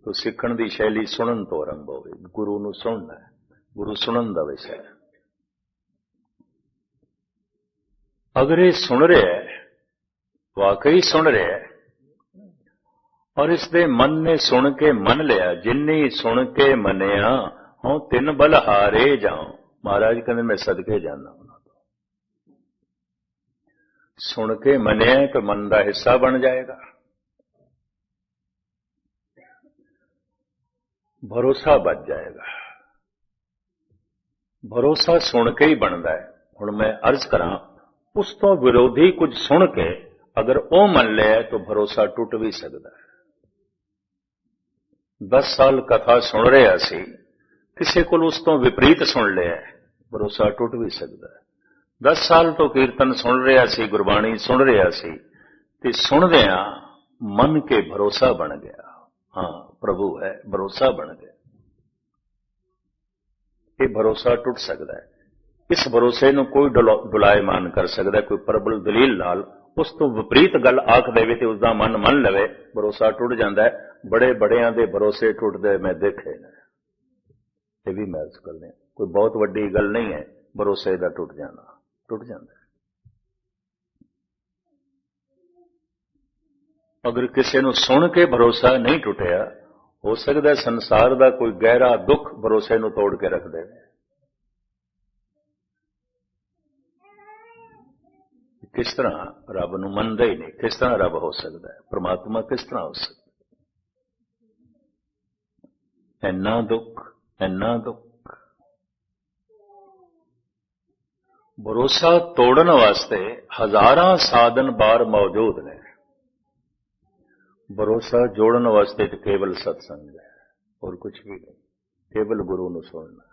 तो सीखण की शैली सुनन तो आरंभ हो। गुरु नूं सुनना है, गुरु सुनन का विषय है। अगर ये सुन रहा है, वाकई सुन रहा है, और इसके मन ने सुन के मन लिया, जिन्नी सुन के मनिया हूं तिन बल हारे जाऊं। महाराज कहते मैं सदके जाना उन्होंने तो। सुन के मनिया तो मन का हिस्सा बन जाएगा, भरोसा बच जाएगा। भरोसा सुन के ही बनता है। हुण मैं अर्ज करा, उस तो विरोधी कुछ सुन के अगर वो मन ले तो भरोसा टूट भी सकता है। 10 साल कथा सुन रहा सी, किसी को उस तो विपरीत सुन लिया, भरोसा टूट भी सकता है। 10 साल तो कीर्तन सुन रहा सी, गुरबाणी सुन रहा सी, ते सुनदिया मन के भरोसा बन गया। हाँ प्रभु है, भरोसा बन गया। ये भरोसा टूट सकता है। इस भरोसे नूं कोई डुलायमान कर सकता है, कोई प्रबल दलील नाल उस तो विपरीत गल आख देवे ते उसका मन मन लवे, भरोसा टूट जाता है। बड़े बड़ियां दे भरोसे टूटते मैं देखे ने, ये भी महसूस करते हैं। कोई बहुत वड्डी गल नहीं है भरोसे का टूट जाना, टूट जाता है। अगर किसी नूं सुन के भरोसा नहीं टूटिया, हो सकता है संसार का कोई गहरा दुख भरोसे नूं तोड़ के रख दे। किस तरह रब नूं मनदा ही नहीं, किस तरह रब हो सकता है, परमात्मा किस तरह हो सकता है। इन्ना दुख, इन्ना दुख। भरोसा तोड़न वास्ते हजारां साधन बार मौजूद ने। भरोसा जोड़न वास्ते तो केवल सत्संग है और कुछ भी नहीं, केवल गुरु नूं सुनना।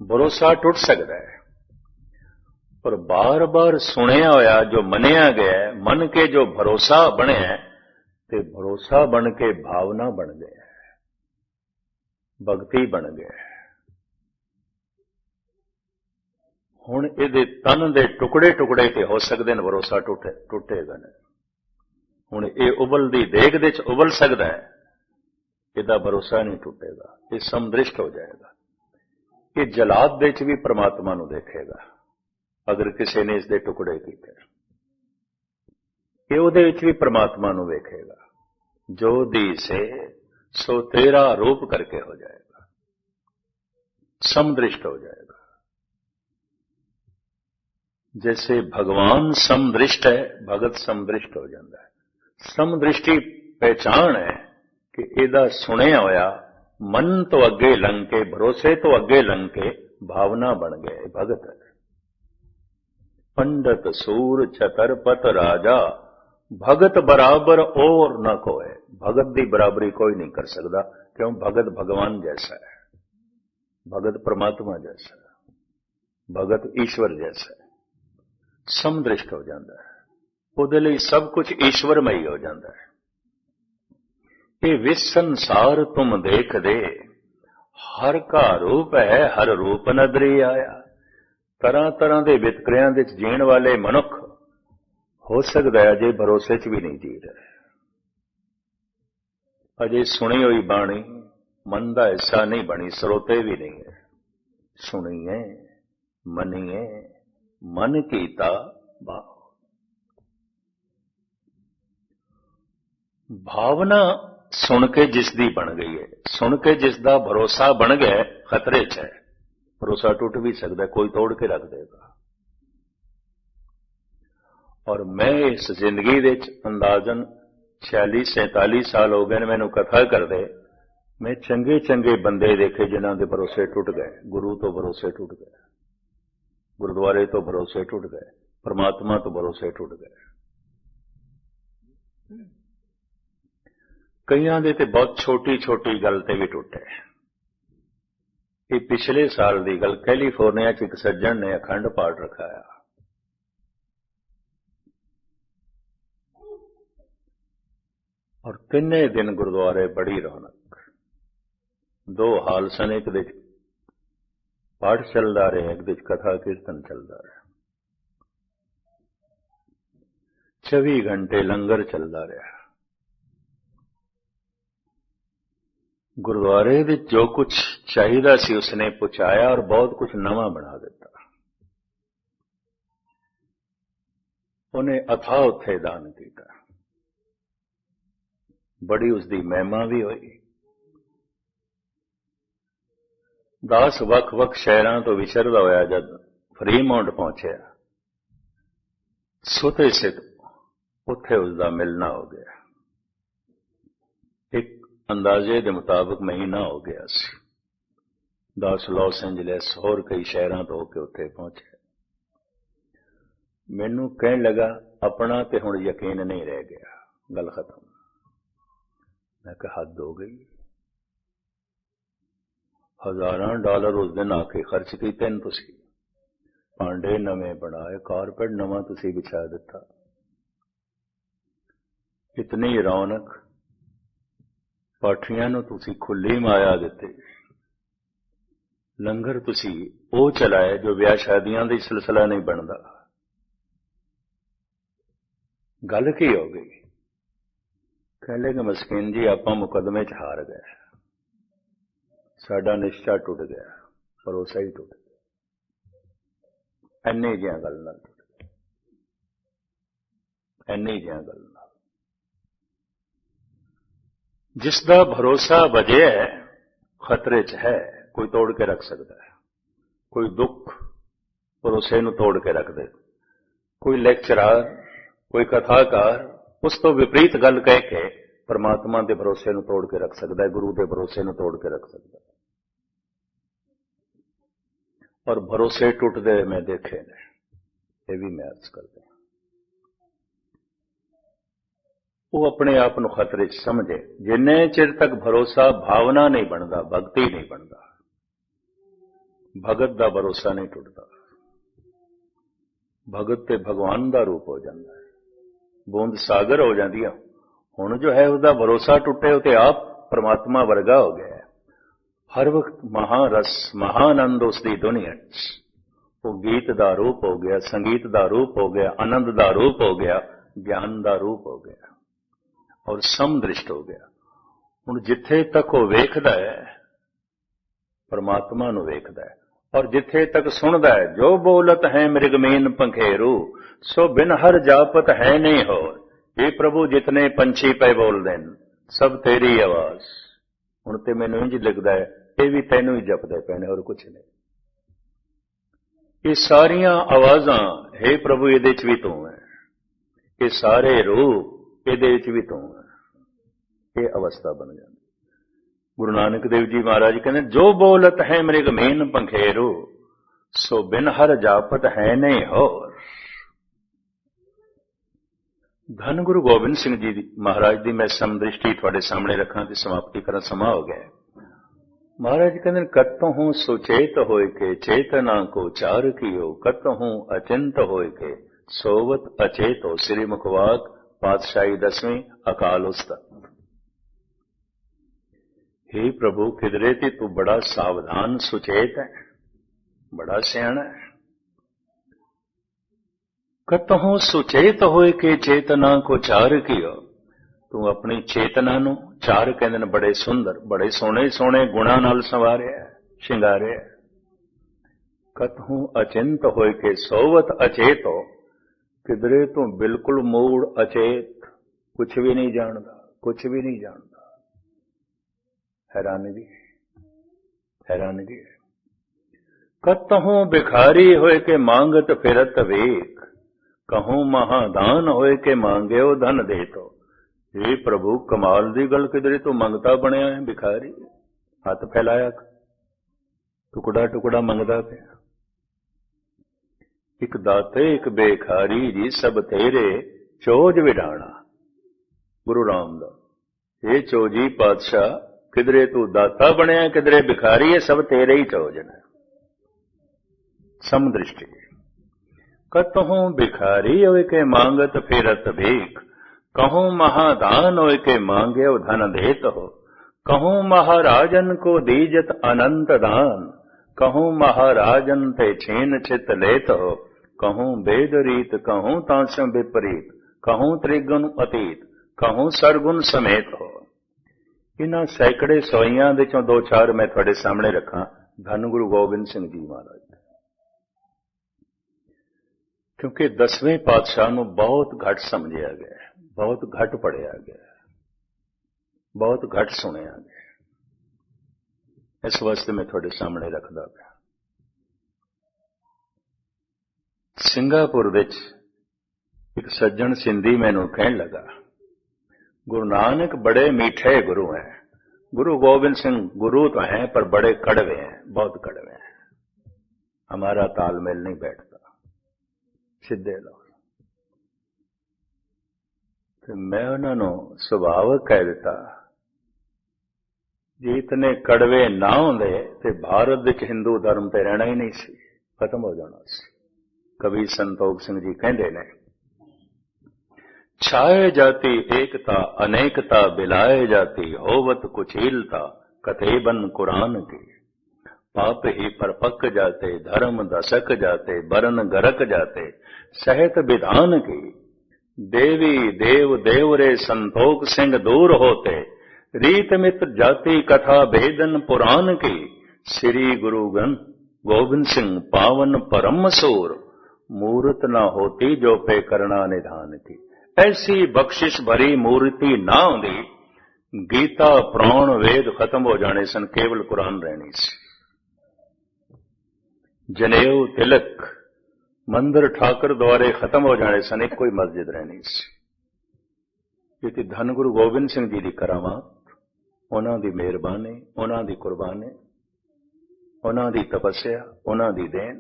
भरोसा टूट सकता है, पर बार बार सुनिया होया जो मनिया गया, मन के जो भरोसा बने, ते भरोसा बन के भावना बन गया, भगती बन गया। हुण इहदे तन दे टुकड़े टुकड़े ते हो सकते हैं, भरोसा टुटेगा नहीं। हुण ये उबलदी देग दे च उबल सकता है, इहदा भरोसा नहीं टूटेगा, ये समदृष्ट हो जाएगा। ये जलाद दे च भी परमात्मा नूं देखेगा अगर किसी ने इसके टुकड़े किए, ये उहदे विच भी परमात्मा नूं वेखेगा। जो दी से सो तेरा रूप करके हो जाएगा, समदृष्ट हो जाएगा। जैसे भगवान समदृष्ट है, भगत समदृष्ट हो जाता है। समदृष्टि पहचान है कि इहदा सुनिया होया मन तो अगे लंघ के, भरोसे तो अगे लंघ के भावना बन गए, भगत है। पंडित सूर छतरपत राजा, भगत बराबर और न कोई। भगत की बराबरी कोई नहीं कर सकता, क्यों? भगत भगवान जैसा है, भगत परमात्मा जैसा है, भगत ईश्वर जैसा है। समदृष्ट हो जाता है, ਉਹਦੇ ਲਈ सब कुछ ईश्वरमयी हो जाता है। ये विश्व संसार तुम देख दे, हर का रूप है हर रूप नदरी आया। तरह तरह के वितकरियां दे जीण वाले मनुख हो सकता है अजे भरोसे च भी नहीं जी रहे, अजे सुनी हुई बाणी मन का हिस्सा नहीं बनी, सरोते भी नहीं है। सुनिए मनीए मन कीता भाव। भावना सुन के जिसदी बन गई है, सुन के जिसदा भरोसा बन गया, खतरे च है। भरोसा टूट भी सकता है, कोई तोड़ के रख देगा। और मैं इस जिंदगी दे अंदाजन 46-47 साल हो गए मैनू कथा कर दे, मैं चंगे चंगे बंदे देखे जिन्हां दे भरोसे टूट गए। गुरु तो भरोसे टूट गए, गुरुद्वारे तो भरोसे टूट गए, परमात्मा तो भरोसे टूट गए। कईयां दे ते बहुत छोटी छोटी गल ते भी टूटे। ये पिछले साल की गल, कैलीफोर्निया च एक सज्जन ने अखंड पाठ रखाया। और तिने दिन गुरुद्वारे बड़ी रौनक। 2 हाल सन, एक दे पाठ चलता रहा, एक दे कथा कीर्तन चलता रहा। 24 घंटे लंगर चलता रहा। गुरुद्वारे विच जो कुछ चाहिए सी उसने पहुंचाया और बहुत कुछ नवा बना दिता। उन्हें अथाह उत्थे दान किया, बड़ी उसकी महिमा भी हुई। दास वख-वख शहरां तो विचरदा होया जद फ्रीमाउंट पहुंचया, सुते सित उत्थे उसका मिलना हो गया। एक अंदाजे के मुताबिक महीना हो गया सी। दास लॉस एंजलिस होर कई शहरां तो होके उत्थे पहुंचे। मैनू कहन लगा अपना ते हुण यकीन नहीं रह गया, गल खत्म। मैं कहा हद हो गई। $1000 उस दिन आके खर्च कीते न तुसीं, भांडे नवे बनाए, कारपेट नवा तुसीं बिछा दिता, इतनी रौनक, पाठियां नूं तुसीं खुली माया दित्ती, लंगर तुसीं वो चलाए जो विआह शादियां दा सिलसिला नहीं बनता। गल की हो गई? कह लगे मस्कीन जी आपां मुकदमे च हार गए, साडा निश्चा टुट गया, भरोसा ही टुट गया। इन्नी जिहां गल नाल टुट गया, इन्नी जिहां गल नाल। जिसका भरोसा वजे है खतरे च है, कोई तोड़ के रख सकता है। कोई दुख भरोसे नूं तोड़ के रख दे, कोई लेक्चरार, कोई कथाकार उस तो विपरीत गल कह के परमात्मा के भरोसे नूं तोड़ के रख सकता है, गुरु के भरोसे नूं तोड़ के रख सकता है। और भरोसे टुटदे मैं देखे ने, ये भी मैं अर्ज करता। वो अपने आप को खतरे च समझे। जिन्ने चिर तक भरोसा भावना नहीं बनता, भगती नहीं बनता, भगत का भरोसा नहीं टुटता। भगत ते भगवान का रूप हो जाता है, बूंद सागर हो जाती है। हुण जो है उसका भरोसा टुटे उते आप परमात्मा वर्गा हो गया है। हर वक्त महारस महानंद उसकी दुनिया, वो गीत का रूप हो गया, संगीत का रूप हो गया, आनंद का रूप हो गया, ज्ञान का रूप हो गया और समदृष्ट हो गया। हुण जिथे तक वो वेखदा है परमात्मा नूं वेखदा है, और जिथे तक सुनदा है जो बोलत है मृगमीन पंखेरू, सो बिन हर जापत है नहीं होर। ये प्रभु जितने पंछी पे बोल देन सब तेरी आवाज। हुण ते मैनूं इंज लगदा है ये भी तैनूं ही जपदे पैने और कुछ नहीं। ये सारियां आवाजां हे प्रभु इहदे च भी तू है, ये सारे रूप इहदे च भी तू है। ये अवस्था बन जाती। गुरु नानक देव जी महाराज कहते जो बोलत है मृगमीन पंखेरू, सो बिन हर जापत है नहीं होर। धन गुरु गोबिंद सिंह जी महाराज की मैं समदृष्टि थोड़े सामने रखा तो समाप्ति करना समा हो गया। महाराज कहते कतहूं सुचेत होय के चेतना को चार कियो, कतहूं अचिंत होय के सोवत अचेतो। श्री मुखवाक पातशाही 10वीं अकाल उस्तत। हे प्रभु किधरे ती तू बड़ा सावधान सुचेत है, बड़ा सियाणा है। कतहूं सुचेत होय के चेतना को चार कियो, तू अपनी चेतना नूं चार कहंदे ने बड़े सुंदर बड़े सोहणे सोहणे गुणां नाल संवारिया शिंगारिया। कतहूं अचिंत होय के सोवत अचेतो, किधरे तू बिल्कुल मूड़ अचेत, कुछ भी नहीं जानदा, कुछ भी नहीं जानदा। हैरानगी हैरानगी है। कतहूं भिखारी होय के मांगत फिरत वेख, कहूं महादान होय के मांगेओ धन दे। तो हे प्रभु कमाल दी गल, किधरे तू मंगता बनया है भिखारी, हाथ फैलाया टुकड़ा टुकड़ा मंगदा पिया। एक दाते एक बेखारी जी सब तेरे चोज विडाणा। गुरु रामदास, हे चोजी पातशाह किधरे तू दाता बनया, किधरे भिखारी है, सब तेरे ही चोजन है। समदृष्टि। कतहूं भिखारी होय के मांगत फिरत भीख, कहूं महादान होय के मांगे धन देत हो। कहूं महाराजन को दीजत अनंत दान, कहूं महाराजन ते छीन छित लेत हो। कहूं वेद रीत कहूं तांसों विपरीत, कहूं त्रिगुण अतीत, कहूं सरगुण समेत हो। इन्हां सैकड़े सोइयां दे चों दो चार मैं तुहाडे सामने रखां धन गुरु गोबिंद सिंह जी महाराज, क्योंकि 10वें पातशाह नूं बहुत घट समझिया गया, बहुत घट पढ़िया गया, बहुत घट सुनिया गया। इस वास्ते मैं तुहाडे सामने रखदा पिया। सिंगापुर विच एक सज्जन सिंधी मैनूं कहण लगा, गुरु नानक बड़े मीठे गुरु हैं, गुरु गोबिंद सिंह गुरु तो हैं पर बड़े कड़वे हैं, बहुत कड़वे हैं, हमारा तालमेल नहीं बैठता। सीधे लोग तो मैं उन्होंने सुभावक कह दिता, जे इतने कड़वे ना होंदे ते भारत विच हिंदू धर्म ते रहना ही नहीं सी, खत्म हो जाना सी। कवि संतोख सिंह जी कहते ने, छाए जाती एकता अनेकता बिलाए जाती, होवत कुचीलता कथे बन कुरान की। पाप ही परपक जाते धर्म दशक जाते, बरन गरक जाते सहत विधान की। देवी देव देवरे संतोख सिंह दूर होते, रीत मित्र जाति कथा भेदन पुराण की। श्री गुरुगन गोबिंद सिंह पावन परम सूर, मूर्त न होती जो पे करना निधान की। ऐसी बख्शिश भरी मूर्ति ना होंदी, गीता पुराण वेद खत्म हो जाने सन, केवल कुरान रहनी सी। जनेऊ तिलक मंदिर ठाकर द्वारे खत्म हो जाने सन, एक कोई मस्जिद रहनी सी। ये धन गुरु गोबिंद सिंह जी की करामात, उन्हां दी मेहरबानी, उन्हां दी कुर्बानी, उन्हां दी तपस्या, उन्हां दी देन।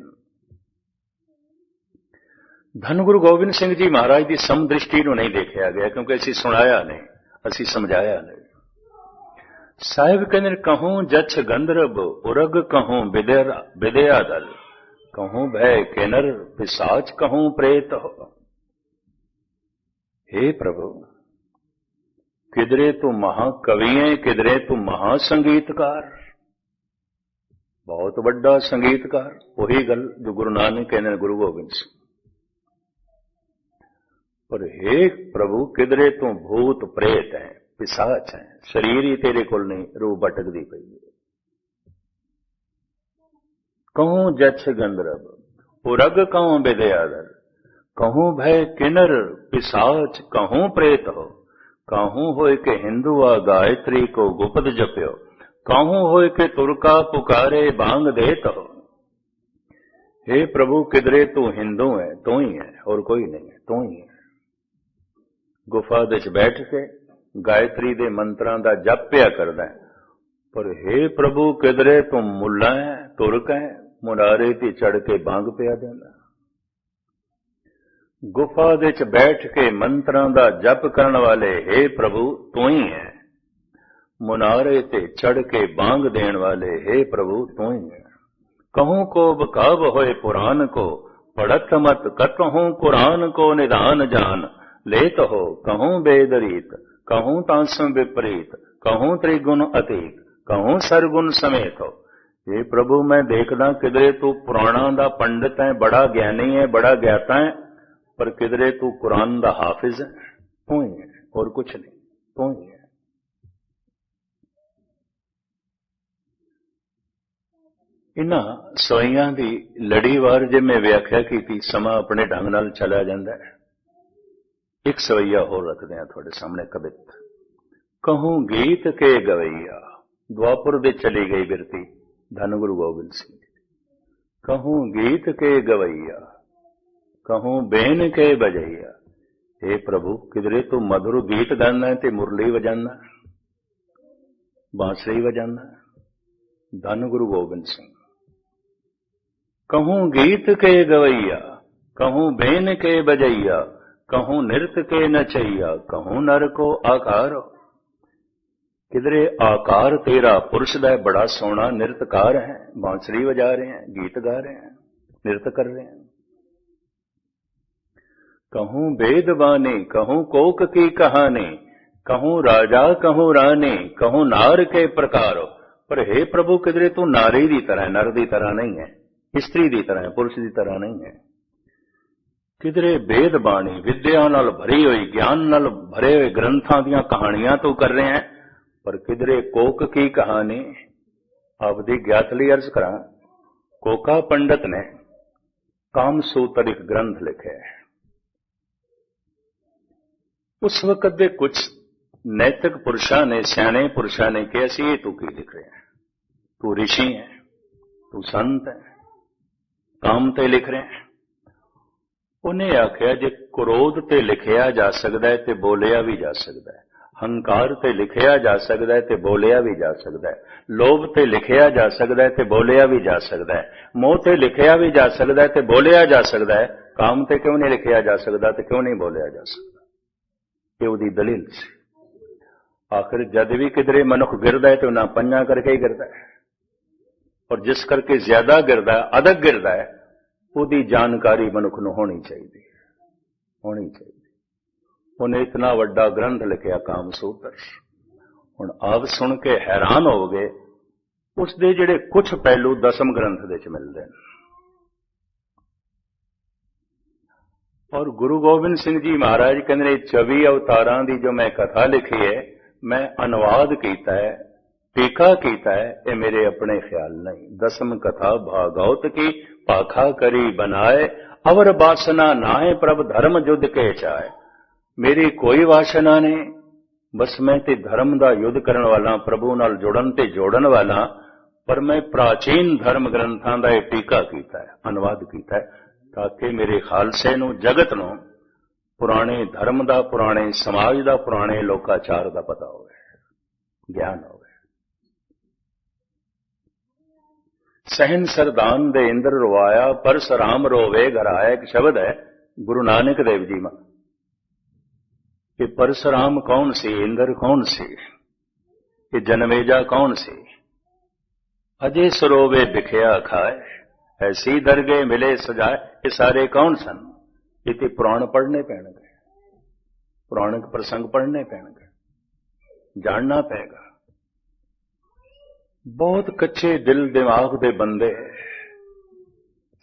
धन गुरु गोबिंद सिंह जी महाराज की समदृष्टि नूं नहीं देखा गया, क्योंकि असीं सुनाया नहीं, असीं समझाया नहीं। साहिब कहते कहूं जछ गंधर्व उरग, कहूं विद्या दल, कहूं भय किन्नर पिशाच, कहूं प्रेत हो। हे प्रभु, किधरे तू महाकवि है, किधरे तू महासंगीतकार, बहुत बड़ा संगीतकार। वही गल जो गुरु नानक कहते गुरु गोबिंद सिंह। पर हे प्रभु, किधरे तू भूत प्रेत है, पिशाच है, शरीर ही तेरे कोल नहीं, रूह भटकदी पई है। कहूं जछ गंधर्व उरग, कहूं विद्याधर, कहूं भय किन्नर पिशाच, कहूं प्रेत हो। कहूं होय के हिंदुआ गायत्री को गुप्त जप्यो, कहूं होय के तुरका पुकारे बांग देत हो। हे प्रभु, किधरे तू हिंदू है, तू ही है, और कोई नहीं है, तू ही है। गुफा विच बैठ के गायत्री दे मंत्रां दा जप पिया करदा है, पर हे प्रभु, किधरे तू मुल्ला है, तुरक है, मुनारे ते चढ़ के बांग पिया देंदा। गुफा विच बैठ के मंत्रां दा जप करन वाले हे प्रभु तू ही है, मुनारे ते चढ़ के बांग देण वाले हे प्रभु तू ही है। कहूं को बकाब होए पुराण को, पढ़त मत कतहूं कुरान को निधान जान। लेत हो कहूं वेद रीत, कहूं तांसम विपरीत, कहूं त्रिगुण अतीत, कहूं सरगुण समेत हो। ये प्रभु, मैं देखदा किधरे तू पुराणा दा पंडित है, बड़ा ज्ञानी है, बड़ा ज्ञाता है, पर किधरे तू कुरान दा हाफिज है, तू ही है, और कुछ नहीं, तू ही है। इन्हां सोइयां दी लड़ीवार जे मैं व्याख्या की, समा अपने ढंग नाल चला जांदा है। एक सवैया होर रखते हैं थोड़े सामने कवित। कहूं गीत के गवैया, द्वापुर दे चली गई बिरती धन गुरु गोबिंद सिंह। कहूं गीत के गवैया, कहूं बेन के बजैया। हे प्रभु, किधरे तू मधुर गीत गाना है ते मुरली बजाना, बांसुरी बजाना। धन गुरु गोबिंद सिंह। कहूं गीत के गवैया, कहूं बेन के बजैया, कहूं नृत्य के नचैया, कहूं नर को आकार। किधरे आकार तेरा पुरुष दा बड़ा सोना नृत्यकार है, बांसुरी बजा रहे हैं, गीत गा रहे हैं, नृत्य कर रहे हैं। कहूं वेद बानी, कहूं कोक की कहानी, कहूं राजा कहूं रानी, कहूं नार के प्रकारो। पर हे प्रभु, किधरे तू नारी दी तरह, नर दी तरह नहीं है, स्त्री दी तरह है, पुरुष दी तरह नहीं है। किधरे वेद बाणी विद्या नाल भरी हुई ज्ञान नाल भरे हुए ग्रंथां दीयां कहानियां तो कर रहे हैं, पर किधरे कोक की कहानी आपदी ज्ञात लई अर्ज करा। कोका पंडित ने कामसूत्र एक ग्रंथ लिखे है। उस वक्त दे कुछ नैतिक पुरुषां ने सियाणे पुरुषां ने कहा सी, तू की लिख रहे हैं, तू ऋषि है, तू संत है, काम ते लिख रहे हैं। उन्हें आख्या जे क्रोध ते लिखिया जा सकता है ते बोलिया भी जा सकता है, हंकार ते लिखिया जा सकता है ते बोलिया भी जा सकता है, लोभ ते लिखिया जा सकता है ते बोलिया भी जा सकता है, मोह ते लिखिया भी जा सकता है ते बोलिया जा सकता है, काम ते क्यों नहीं लिखिया जा सकता ते क्यों नहीं बोलिया जा सकता। ये उदी दलील सी। आखिर जद भी किधरे मनुख गिरदा है तो ना पंजा करके ही गिरदा है, और जिस करके ज्यादा गिरदा है, अधिक गिरदा है, उदी जानकारी मनुख नूं होनी चाहिए, होनी चाहिए। उन्हें इतना वड्डा ग्रंथ लिखिया कामसूत्र। हुण आप सुन के हैरान हो गए, उसदे जिहड़े कुछ पहलू दसम ग्रंथ दे च मिलदे ने। और गुरु गोबिंद सिंह जी महाराज कहंदे 24 अवतारां दी जो मैं कथा लिखी है, मैं अनुवाद कीता है, टीका कीता है, ये मेरे अपने ख्याल नहीं। दसम कथा भागवत की पाखा करी बनाए, अवर वासना नाए प्रभ धर्म युद्ध के चाहे। मेरी कोई वासना नहीं, बस मैं ते धर्म दा युद्ध करन वाला, प्रभु नाल जुड़न ते जोड़न वाला, पर मैं प्राचीन धर्म ग्रंथां दा टीका कीता है, अनुवाद कीता है, ताकि मेरे खालसे नूं जगत नूं पुराने धर्म दा, पुराने समाज दा, पुराने लोकाचार दा पता होवे, ज्ञान होवे। सहन सरदान दे इंद्र रोवाया, परशुराम रोवे घर आया, एक शब्द है गुरु नानक देव जी में कि परशुराम कौन सी, इंद्र कौन सी, ये जनमेजा कौन सी, अजय सरोवे बिखया खाए, ऐसी दरगे मिले सजाए, ये सारे कौन सन। ये पुराण पढ़ने पैणगे, पुराणिक प्रसंग पढ़ने पैणगे, जानना पैगा। बहुत कच्चे दिल दिमाग दे बंदे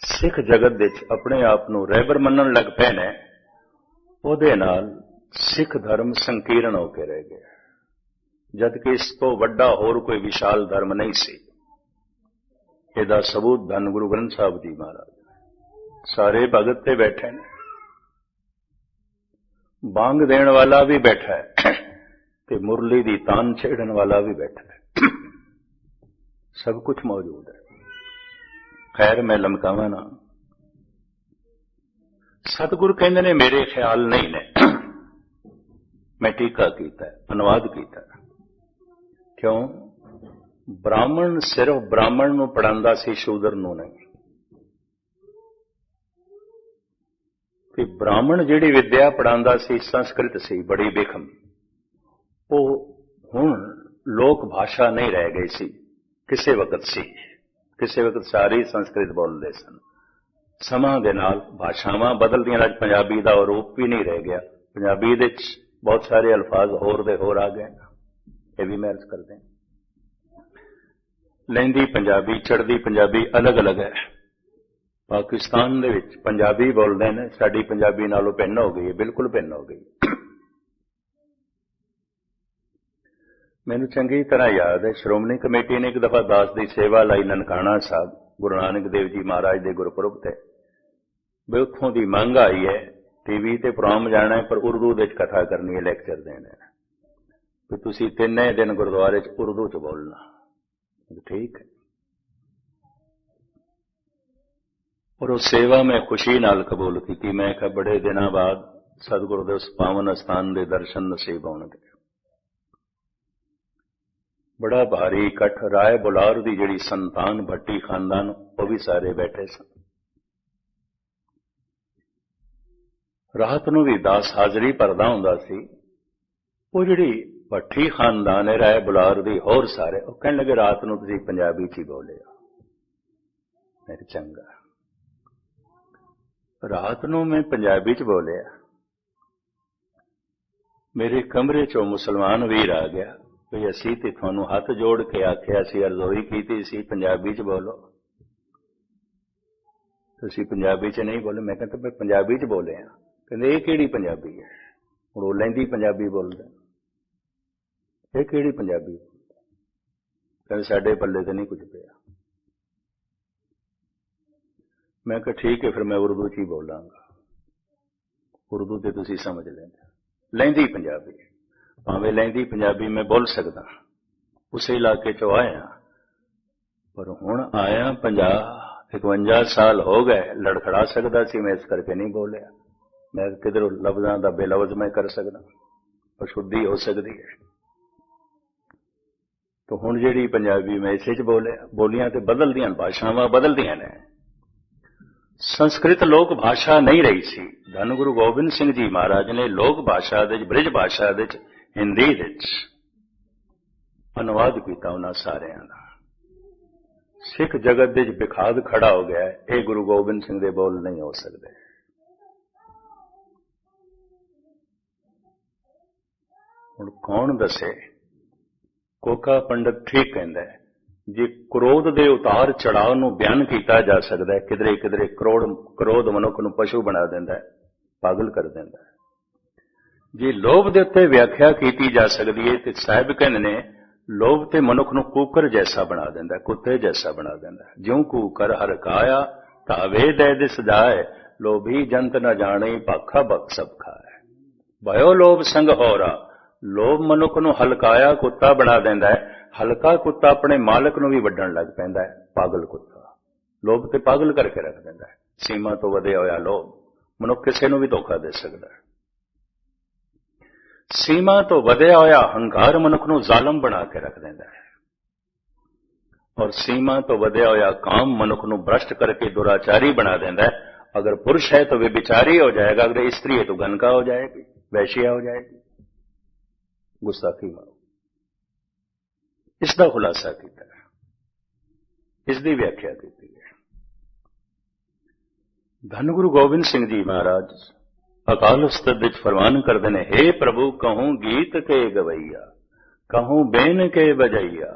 सिख जगत दे अपने आप नूं रहबर मनन लग पए ने, ओदे नाल सिख धर्म संकीर्ण होके रह गया, जबकि इस तो वड्डा होर कोई विशाल धर्म नहीं सी। ਇਹਦਾ सबूत धन गुरु ग्रंथ साहब जी महाराज। सारे भगत ते बैठे ने, बांग देने वाला भी बैठा है ते मुरली दी तान छेड़न वाला भी बैठा है, सब कुछ मौजूद है। खैर मैं लमकावा ना, सतगुरु कहंदे ने मेरे ख्याल नहीं ने, मैं टीका कीता है, अनुवाद कीता। क्यों? ब्राह्मण सिर्फ ब्राह्मण नूं पढ़ांदा सी, शूदर नूं नहीं। कि ब्राह्मण जिहड़ी विद्या पढ़ांदा सी संस्कृत सी, बड़ी बेखम, वो हुण लोक भाषा नहीं रह गई सी, किसे वक्त सी, किसे वक्त सारी संस्कृत बोलदे सन। समां दे नाल भाषावां बदलदियां, अज पंजाबी दा रूप भी नहीं रह गया, पंजाबी दे बहुत सारे अल्फाज होर दे होर आ गए, ये भी मैं अर्ज कर दें। लहंदी पंजाबी, चढ़दी पंजाबी अलग अलग है। पाकिस्तान दे विच पंजाबी बोलदे ने, साडी पंजाबी नालों भिन्न हो गई है, बिल्कुल भिन्न हो गई। मैनूं चंगी तरह याद है, श्रोमणी कमेटी ने एक दफा दास की सेवा लाई ननकाना साहब, गुरु नानक देव जी महाराज के गुरपुरब ते, भी उत्थों की मंग आई है टीवी ते प्रोग्राम जाना है, पर उर्दू दे कथा करनी है, लैक्चर देने है, भी तुसीं तिन्ने दिन गुरुद्वारे च उर्दू च बोलना। ठीक है। और उस सेवा में खुशी नाल कबूल की। मैं कहा बड़े दिनों बाद सतगुरु दे उस पावन स्थान दे दर्शन नसीब होणगे। बड़ा भारी इकट्ठ, राय बुलार दी जिहड़ी संतान भट्टी खानदान, वो भी सारे बैठे सन। रात नूं भी दास हाजरी भरदा हुंदा सी। वो जिहड़ी भट्टी खानदान है राय बुलार दी, होर सारे वो कहण लगे रात नूं तुसीं पंजाबी च ही बोलिओ। मैं चंगा, रात नूं मैं पंजाबी च बोलिया। मेरे कमरे चों मुसलमान वीर आ गया, भी असीं ते तुहानूं हथ जोड़ के आखिया सी, अरज़ोई कीती सी पंजाबी च बोलो। ਤੁਸੀਂ ਪੰਜਾਬੀ 'ਚ ਨਹੀਂ ਬੋਲੇ। ਮੈਂ ਕਹਿੰਦਾ ਮੈਂ ਪੰਜਾਬੀ 'ਚ ਬੋਲੇ ਆ। ਕਹਿੰਦੇ ਇਹ ਕਿਹੜੀ ਪੰਜਾਬੀ ਹੈ? ਹੁਣ ਉਹ ਲਹਿੰਦੀ ਪੰਜਾਬੀ ਬੋਲਦਾ, ਇਹ ਕਿਹੜੀ ਪੰਜਾਬੀ? ਕਹਿੰਦੇ ਸਾਡੇ ਪੱਲੇ ਤੇ ਨਹੀਂ ਕੁਝ ਪਿਆ। ਮੈਂ ਕਿਹਾ ਠੀਕ ਹੈ, ਫਿਰ ਮੈਂ ਉਰਦੂ 'ਚ ਹੀ ਬੋਲਾਂਗਾ। ਉਰਦੂ ਤੇ ਤੁਸੀਂ ਸਮਝ ਲੈਂਦੇ। ਲਹਿੰਦੀ ਪੰਜਾਬੀ, ਭਾਵੇਂ ਲਹਿੰਦੀ ਪੰਜਾਬੀ ਮੈਂ ਬੋਲ ਸਕਦਾ, ਉਸੇ ਇਲਾਕੇ 'ਚੋਂ ਆਇਆ, ਪਰ ਹੁਣ ਆਇਆ 50-51 ਸਾਲ ਹੋ ਗਏ, ਲੜਖੜਾ ਸਕਦਾ ਸੀ ਮੈਂ, ਇਸ ਕਰਕੇ ਨਹੀਂ ਬੋਲਿਆ। ਮੈਂ ਕਿਧਰੋਂ ਲਫ਼ਜ਼ਾਂ ਦਾ ਬੇਲਫ਼ਜ਼ ਮੈਂ ਕਰ ਸਕਦਾ, ਅਸ਼ੁੱਧੀ ਹੋ ਸਕਦੀ ਹੈ। ਤਾਂ ਹੁਣ ਜਿਹੜੀ ਪੰਜਾਬੀ ਮੈਂ ਇਸੇ 'ਚ ਬੋਲੀਆਂ ਤੇ ਬਦਲਦੀਆਂ, ਭਾਸ਼ਾਵਾਂ ਬਦਲਦੀਆਂ ਨੇ। ਸੰਸਕ੍ਰਿਤ ਲੋਕ ਭਾਸ਼ਾ ਨਹੀਂ ਰਹੀ ਸੀ। ਧੰਨ ਗੁਰੂ ਗੋਬਿੰਦ ਸਿੰਘ ਜੀ ਮਹਾਰਾਜ ਨੇ ਲੋਕ ਭਾਸ਼ਾ ਦੇ, ਬ੍ਰਿਜ ਭਾਸ਼ਾ ਦੇ, ਹਿੰਦੀ ਦੇ ਅਨੁਵਾਦ ਕੀਤਾ ਉਹਨਾਂ ਸਾਰਿਆਂ ਦਾ। ਸਿੱਖ ਜਗਤ ਦੇ ਵਿੱਚ ਵਿਖਾਦ ਖੜਾ ਹੋ ਗਿਆ, ਇਹ ਗੁਰੂ ਗੋਬਿੰਦ ਸਿੰਘ ਦੇ ਬੋਲ ਨਹੀਂ ਹੋ ਸਕਦੇ। ਹੁਣ ਕੌਣ ਦੱਸੇ? ਕੋਕਾ ਪੰਡਤ ਠੀਕ ਕਹਿੰਦਾ ਹੈ, ਜੇ ਕ੍ਰੋਧ ਦੇ ਉਤਾਰ ਚੜਾਅ ਨੂੰ ਬਿਆਨ ਕੀਤਾ ਜਾ ਸਕਦਾ ਹੈ, ਕਿਧਰੇ ਕਿਧਰੇ ਕ੍ਰੋਧ ਮਨੁੱਖ ਨੂੰ ਪਸ਼ੂ ਬਣਾ ਦਿੰਦਾ ਹੈ, ਪਾਗਲ ਕਰ ਦਿੰਦਾ ਹੈ। ਜੇ ਲੋਭ ਦੇ ਉੱਤੇ ਵਿਆਖਿਆ ਕੀਤੀ ਜਾ ਸਕਦੀ ਹੈ ਤੇ ਸਾਹਿਬ ਕਹਿੰਦੇ ਨੇ ਲੋਭ ਤੇ ਮਨੁੱਖ ਨੂੰ ਕੂਕਰ ਜੈਸਾ ਬਣਾ ਦਿੰਦਾ, ਕੁੱਤੇ ਜੈਸਾ ਬਣਾ ਦਿੰਦਾ। ਜਿਉਂ ਕੂਕਰ ਹਰ ਕਾਇਆ ਧਾਵੇ ਦੇ ਦਿਸ ਜਾਏ, ਲੋਭੀ ਜੰਤ ਨ ਜਾਣੇ ਭਾਖਾ ਬਖ ਸਭ ਖਾਏ। ਭਇਓ ਲੋਭ ਸੰਗ ਹੋਰਾ, ਲੋਭ ਮਨੁੱਖ ਨੂੰ ਹਲਕਾਇਆ ਕੁੱਤਾ ਬਣਾ ਦਿੰਦਾ ਹੈ। ਹਲਕਾ ਕੁੱਤਾ ਆਪਣੇ ਮਾਲਕ ਨੂੰ ਵੀ ਵੱਢਣ ਲੱਗ ਪੈਂਦਾ ਹੈ। ਪਾਗਲ ਕੁੱਤਾ ਲੋਭ ਤੇ ਪਾਗਲ ਕਰਕੇ ਰੱਖ ਦਿੰਦਾ ਹੈ। ਸੀਮਾ ਤੋਂ ਵਧਿਆ ਹੋਇਆ ਲੋਭ, ਮਨੁੱਖ ਕਿਸੇ ਨੂੰ ਵੀ ਧੋਖਾ ਦੇ ਸਕਦਾ ਹੈ। ਸੀਮਾ ਤੋਂ ਵਧਿਆ ਹੋਇਆ ਹੰਕਾਰ ਮਨੁੱਖ ਨੂੰ ਜ਼ਾਲਮ ਬਣਾ ਕੇ ਰੱਖ ਦਿੰਦਾ ਹੈ। ਔਰ ਸੀਮਾ ਤੋਂ ਵਧਿਆ ਹੋਇਆ ਕਾਮ ਮਨੁੱਖ ਨੂੰ ਭ੍ਰਸ਼ਟ ਕਰਕੇ ਦੁਰਾਚਾਰੀ ਬਣਾ ਦਿੰਦਾ ਹੈ। अगर पुरुष है तो वे विचारी हो जाएगा, अगर स्त्री है तो गनका हो जाएगी, वैश्या हो जाएगी, गुस्ताखी मारो। इसका खुलासा किया, इसकी व्याख्या की है। धन गुरु गोबिंद सिंह जी महाराज अकाल उस्ताद विच फरमान करते हैं, हे प्रभु कहूं गीत के गवैया, कहूं बेन के बजैया,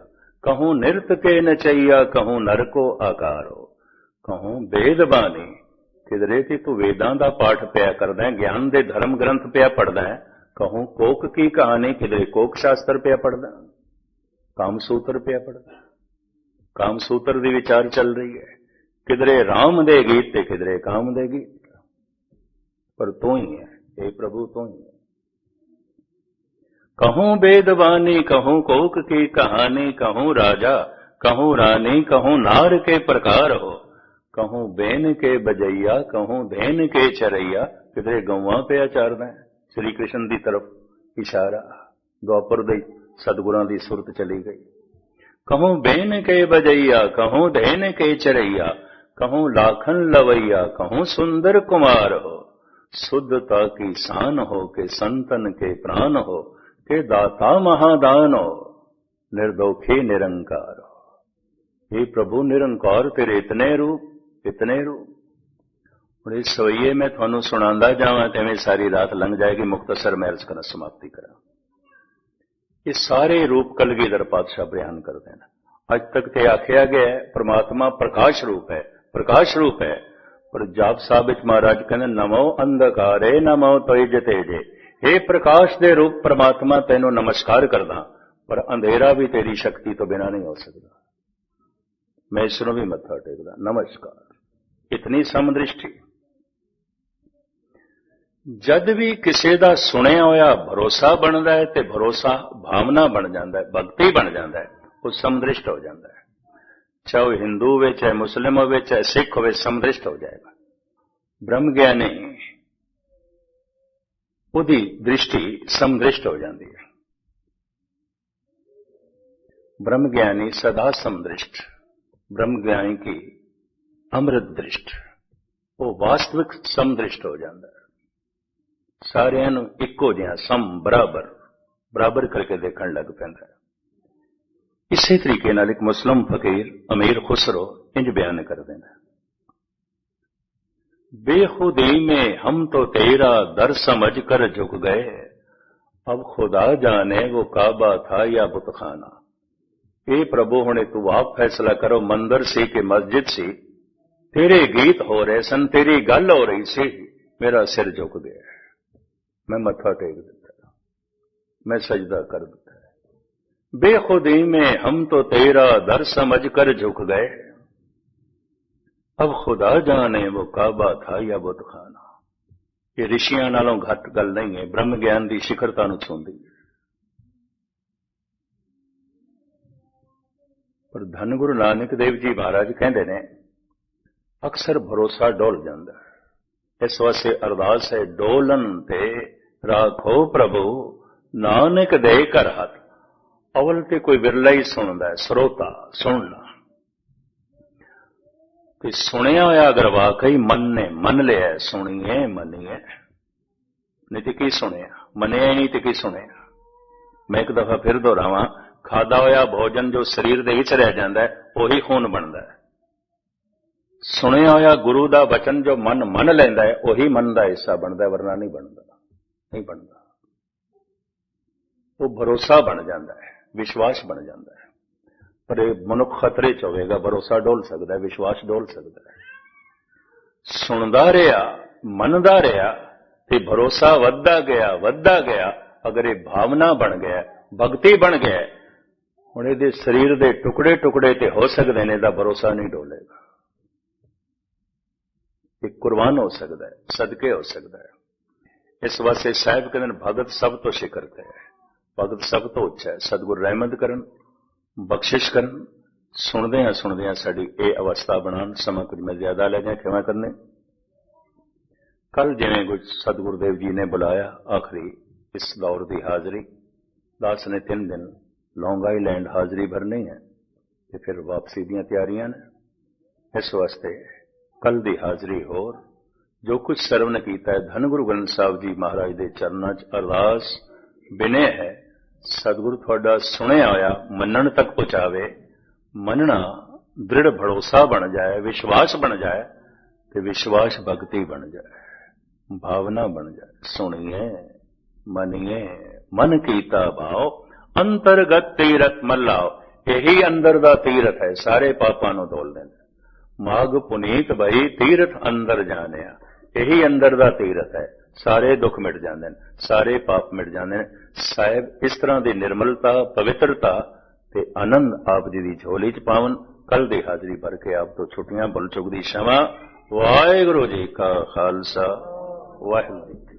कहूं नृत के नचैया, कहूं नर को आकारो, कहूं वेद बानी। किधरे कि तू वेदां दा पाठ पिया करदा है, ज्ञान दे धर्म ग्रंथ पिया पढ़दा है। कहूं कोक की कहानी, किधरे कोक शास्त्र पिया पढ़दा, काम सूत्र पिया पढ़दा, काम सूत्र दी विचार चल रही है। किधरे राम दे गीत ते किधरे काम दे गीत, पर तू ही है हे प्रभु, तू ही है। कहूं वेदवानी, कहूं कोक की कहानी, कहूं राजा, कहूं रानी, कहूं नार के प्रकार हो, कहूं बेन के बजैया, कहूं धेन के चरैया। किधरे गौवां पे आचारदा है, श्री कृष्ण की तरफ इशारा, द्वापर दे सतगुरां दी सुरत चली गई। कहूं बेन के बजैया, कहूं धेन के चरैया, कहूं लाखन लवैया, कहूं सुंदर कुमार हो, शुद्धता की शान हो, के संतन के प्राण हो, के दाता महादान हो, निर्दोखे निरंकार हो। हे प्रभु निरंकार तेरे इतने रूप, इतने रूप। और इस सवैये में थानू सुनांदा जावां तेवें सारी रात लंघ जाएगी। मुख्तसर मैं अर्ज करना समाप्ति करा। ये सारे रूप कलगीधर पातशाह बयान करते हैं। आज तक ते आख्या गया परमात्मा प्रकाश रूप है, प्रकाश रूप है। पर जाप साहब महाराज कहते नमो अंधकारे नमो तेज तेजे। हे प्रकाश दे रूप परमात्मा तेनों नमस्कार करदा, पर अंधेरा भी तेरी शक्ति तो बिना नहीं हो सकता। मैं इसनों भी मत्था टेकदा, नमस्कार। इतनी समदृष्टि। जद भी किसी दा सुनिया होया भरोसा बनता है तो भरोसा भावना बन जाता है, भक्ति बन जाता है, वो समदृष्ट हो जाता है। चाहे वो हिंदू हो, चाहे मुस्लिम हो, चाहे सिख हो, समदृष्ट हो जाएगा। ब्रह्म ज्ञानी उदी दृष्टि समदृष्ट हो जाती है। ब्रह्म ज्ञानी सदा समदृष्ट, ब्रह्म ज्ञानी की अमृत दृष्ट, वो वास्तविक समदृष्ट हो जाता है। सारे इको जिहा सम बराबर बराबर करके देखने लग पैंदा है। इसे तरीके नाल एक मुस्लिम फकीर अमीर खुसरो इंज बयान कर देना, बेखुदी में हम तो तेरा दर समझ कर झुक गए, अब खुदा जाने वो काबा था या बुतखाना। ए प्रभु हुणे तू आप फैसला करो, मंदिर सी कि मस्जिद सी। तेरे गीत हो रहे सन, तेरी गल हो रही सी, मेरा सिर झुक गया, मैं मत्था टेक दिता, मैं सजदा कर दिता। बेखुदी में हम तो तेरा दर समझ कर झुक गए, अब खुदा जाने वो काबा था या बुत खाना। ये ऋषियां नालों घट गल नहीं है, ब्रह्म ज्ञान की शिखरता नूं छूंदी है। पर धन गुरु नानक देव जी महाराज कहते ने अक्सर भरोसा डोल जाता है। इस वास्ते अरदास है, डोलन ते राखो प्रभु नानक दे कर हथ। अवल ते कोई विरला ही सुनता है, श्रोता सुनना कि सुनिया होया अगर वाकई मन ने मन लिया, सुनिए मनीए, नहीं तो की सुनिया, मनिया ही नहीं तो की सुनिया। मैं एक दफा फिर दोहरावां, खादा होया भोजन जो शरीर दे विच रह जाता है वही खून बनता है। सुनिया होया गुरु का वचन जो मन मन लैंदा है वही मन का हिस्सा बनता है, वरना नहीं बनता, नहीं बनता। वो भरोसा बन जाता है, विश्वास बन जाता है। पर मनुख खतरे च होवेगा, भरोसा डोल सकता है, विश्वास डोल सकता है। सुनदा रहा, मनदा रहा ते भरोसा वधदा गया। अगर ये भावना बन गया, भगती बन गया, हुण इहदे शरीर के टुकड़े टुकड़े ते हो सकते हैं, इहदा भरोसा नहीं डोलेगा। एक कुर्बान हो सकता है, सदके हो सकता है। इस वास्ते साहिब कहते भगत सब तो शिखर ते है, भगत सब तो उच्चा है। सतगुरु रहमत करन, बख्शिश करन, सुनदियां साडी ये अवस्था बनान। समा कुछ मैं ज्यादा ले गया, क्षमा करने। कल जिवें कुछ सतगुरुदेव जी ने बुलाया आखिरी इस दौर की हाजरी, दास ने 3 दिन लॉन्ग आईलैंड हाजरी भरनी है ते फिर वापसी दी तैयारियां ने। इस वास्ते कल दी हाजरी होर जो कुछ सरवण कीता है, धन गुरु ग्रंथ साहब जी महाराज के चरणों च अरदास बिने है, सतगुरु तुहाडा सुनिया होया मनण तक पहुंचावे। मनना दृढ़ भरोसा बन जाए, विश्वास बन जाए, तो विश्वास भक्ति बन जाए, भावना बन जाए। सुनिए मनिए मन कीता भाव, अंतरगत तीरथ मल्लाओ। यही अंदर दा तीरथ है, सारे पापां नूं धोल देना। माग पुनीत भई तीरथ अंदर जाने, यही अंदर दा तीरथ है, सारे दुख मिट जाते हैं, सारे पाप मिट जाते हैं। साहिब इस तरह की निर्मलता, पवित्रता ते आनंद आप जी की झोली च पावन। कल की हाजरी भर के आप तो छुट्टियां भुल चुक दी क्षमा। वाहिगुरू जी का खालसा, वाहिगुरू जी।